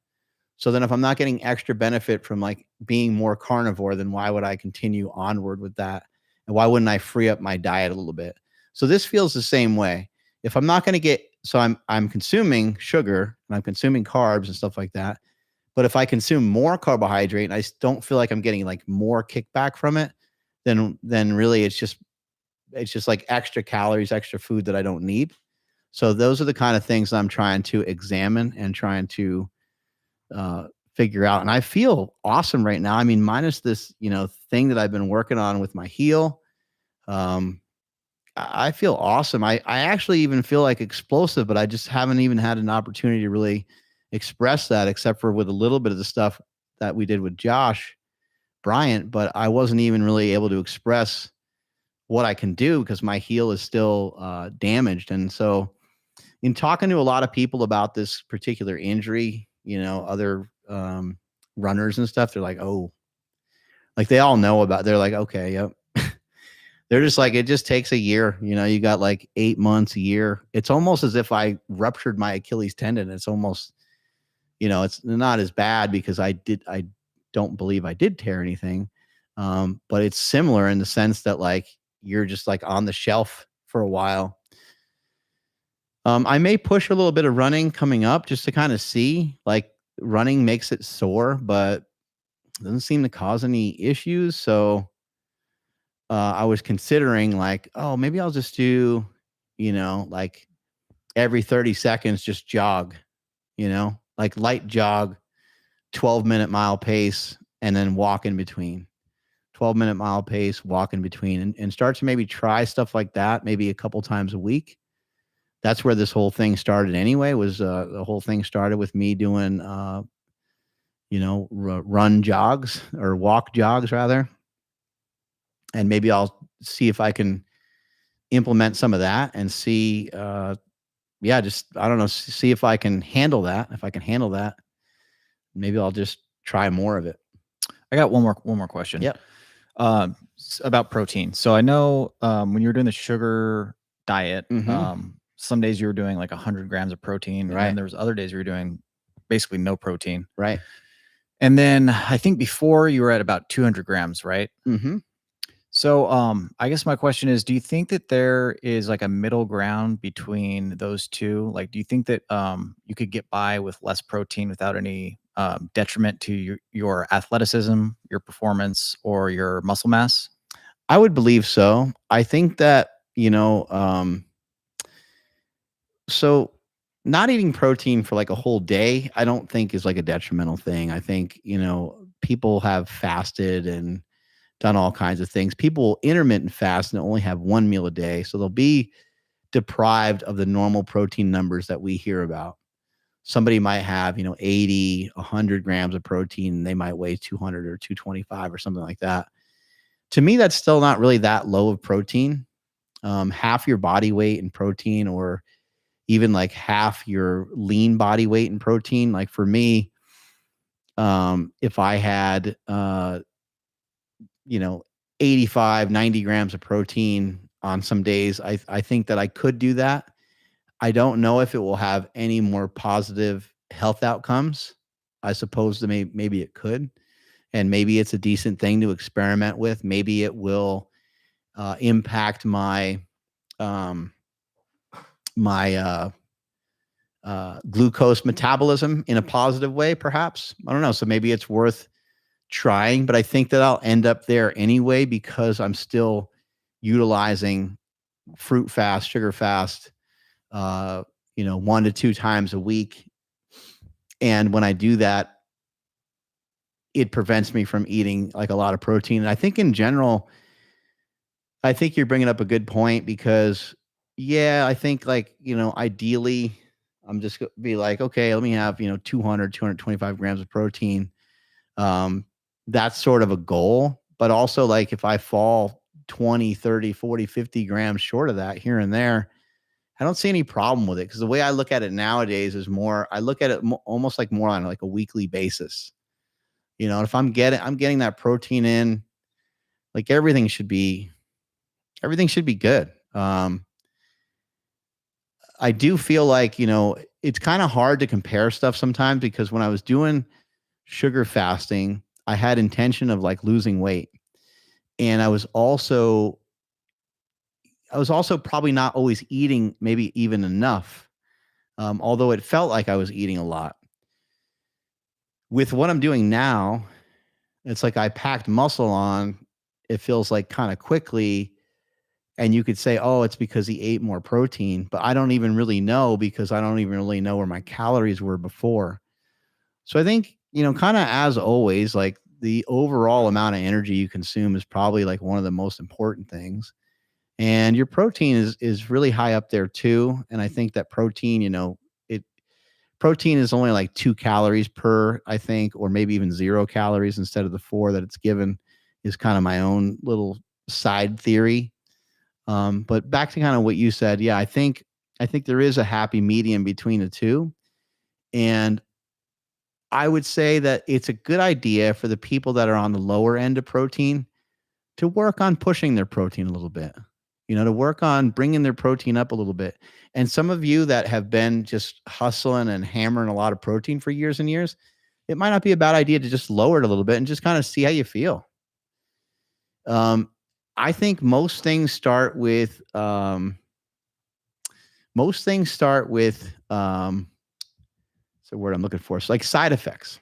B: So then if I'm not getting extra benefit from like being more carnivore, then why would I continue onward with that? And why wouldn't I free up my diet a little bit? So this feels the same way. If I'm not going to get, so I'm consuming sugar and I'm consuming carbs and stuff like that. But if I consume more carbohydrate and I don't feel like I'm getting like more kickback from it, then really it's just like extra calories, extra food that I don't need. So those are the kind of things I'm trying to examine and trying to figure out. And I feel awesome right now. I mean, minus this, thing that I've been working on with my heel. I feel awesome. I actually even feel like explosive, but I just haven't even had an opportunity to really express that, except for with a little bit of the stuff that we did with Josh Bryant. But I wasn't even really able to express what I can do because my heel is still damaged. And so, in talking to a lot of people about this particular injury, other runners and stuff, they're like, oh, like they all know about. They're like, okay, yep. They're just like, it just takes a year. You got like 8 months, a year. It's almost as if I ruptured my Achilles tendon. It's almost, it's not as bad because I don't believe I did tear anything. But it's similar in the sense that like, you're just like on the shelf for a while. I may push a little bit of running coming up just to kind of see, like running makes it sore, but doesn't seem to cause any issues. So I was considering like, oh, maybe I'll just do, like every 30 seconds, just jog, like light jog, 12-minute mile pace, and then walk in between. 12-minute mile pace, walk in between, and start to maybe try stuff like that, maybe a couple times a week. That's where this whole thing started anyway, was the whole thing started with me doing, run jogs or walk jogs rather. And maybe I'll see if I can implement some of that and see, just, I don't know, see if I can handle that. If I can handle that, maybe I'll just try more of it.
A: I got one more question.
B: Yep.
A: About protein. So I know when you were doing the sugar diet, some days you were doing like 100 grams of protein, and then there was other days you were doing basically no protein.
B: Right.
A: And then I think before you were at about 200 grams, right?
B: Mm-hmm.
A: So I guess my question is, do you think that there is like a middle ground between those two? Like, do you think that you could get by with less protein without any detriment to your athleticism, your performance, or your muscle mass?
B: I would believe so. I think that, so not eating protein for like a whole day, I don't think is like a detrimental thing. I think, people have fasted and done all kinds of things. People will intermittent fast and only have one meal a day. So they'll be deprived of the normal protein numbers that we hear about. Somebody might have, 80, 100 grams of protein. They might weigh 200 or 225 or something like that. To me, that's still not really that low of protein. Half your body weight in protein, or even like half your lean body weight in protein. Like for me, if I had, 85, 90 grams of protein on some days, I think that I could do that. I don't know if it will have any more positive health outcomes. I suppose that maybe it could, and maybe it's a decent thing to experiment with. Maybe it will impact my glucose metabolism in a positive way, perhaps. I don't know. So maybe it's worth trying, but I think that I'll end up there anyway because I'm still utilizing fruit fast, sugar fast, 1 to 2 times a week. And when I do that, it prevents me from eating like a lot of protein. And I think in general, I think you're bringing up a good point because, I think like, ideally, I'm just going to be like, okay, let me have, 200, 225 grams of protein. That's sort of a goal, but also like if I fall 20, 30, 40, 50 grams short of that here and there, I don't see any problem with it. Because the way I look at it nowadays is I look at it almost like more on like a weekly basis. If I'm getting that protein in, like everything should be good. I do feel like, it's kind of hard to compare stuff sometimes because when I was doing sugar fasting, I had intention of like losing weight. And I was also probably not always eating maybe even enough. Although it felt like I was eating a lot. With what I'm doing now, it's like I packed muscle on, it feels like kind of quickly. And you could say, oh, it's because he ate more protein, but I don't even really know because I don't even really know where my calories were before. So I think, kind of as always, like the overall amount of energy you consume is probably like one of the most important things. And your protein is really high up there too. And I think that protein, protein is only like 2 calories per, I think, or maybe even 0 calories instead of the 4 that it's given, is kind of my own little side theory. But back to kind of what you said, yeah, I think there is a happy medium between the two. And I would say that it's a good idea for the people that are on the lower end of protein to work on pushing their protein a little bit, to work on bringing their protein up a little bit. And some of you that have been just hustling and hammering a lot of protein for years and years, it might not be a bad idea to just lower it a little bit and just kind of see how you feel. I think most things start with, what's the word I'm looking for? It's like side effects.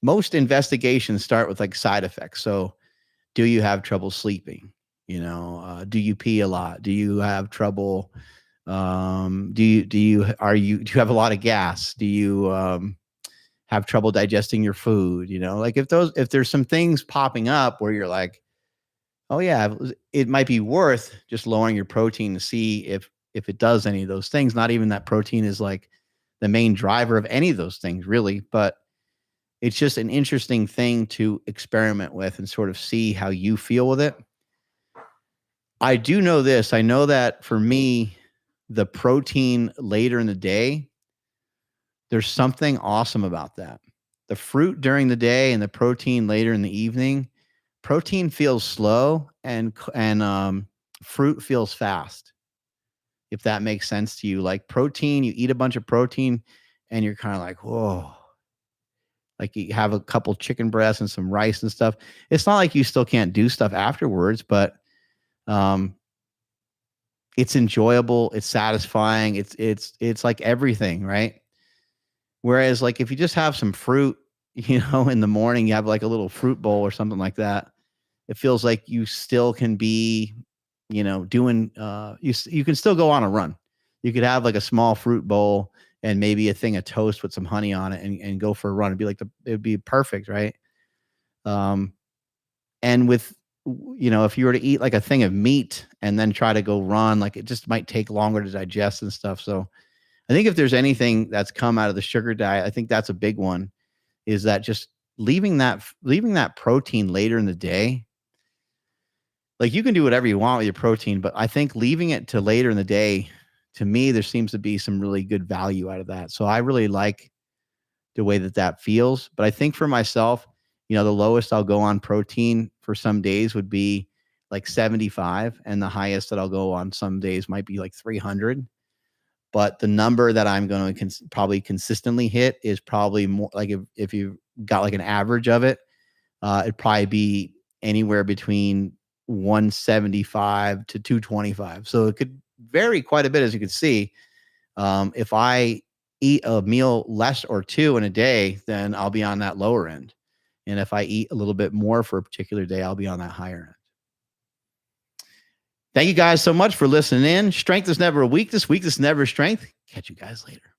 B: Most investigations start with like side effects. So do you have trouble sleeping? Do you pee a lot? Do you have trouble? Do you have a lot of gas? Do you have trouble digesting your food? Like if there's some things popping up where you're like, oh yeah, it might be worth just lowering your protein to see if it does any of those things. Not even that protein is like the main driver of any of those things really, but it's just an interesting thing to experiment with and sort of see how you feel with it. I do know this. I know that for me, the protein later in the day, there's something awesome about that. The fruit during the day and the protein later in the evening, protein feels slow and fruit feels fast. If that makes sense to you, like protein, you eat a bunch of protein and you're kind of like, whoa, like you have a couple chicken breasts and some rice and stuff. It's not like you still can't do stuff afterwards, but it's enjoyable. It's satisfying. It's like everything, right? Whereas like if you just have some fruit, in the morning, you have like a little fruit bowl or something like that, it feels like you still can be, doing, you can still go on a run. You could have like a small fruit bowl and maybe a thing of toast with some honey on it and go for a run. It'd be perfect. Right. And with, if you were to eat like a thing of meat and then try to go run, like it just might take longer to digest and stuff. So I think if there's anything that's come out of the sugar diet, I think that's a big one, is that just leaving that protein later in the day. Like you can do whatever you want with your protein, but I think leaving it to later in the day, to me, there seems to be some really good value out of that. So I really like the way that feels. But I think for myself, the lowest I'll go on protein for some days would be like 75. And the highest that I'll go on some days might be like 300. But the number that I'm going to probably consistently hit is probably more like if you got like an average of it, it'd probably be anywhere between 175 to 225. So it could vary quite a bit, as you can see. If I eat a meal less or two in a day, then I'll be on that lower end. And if I eat a little bit more for a particular day, I'll be on that higher end. Thank you guys so much for listening in. Strength is never a weakness. Weakness is never a strength. Catch you guys later.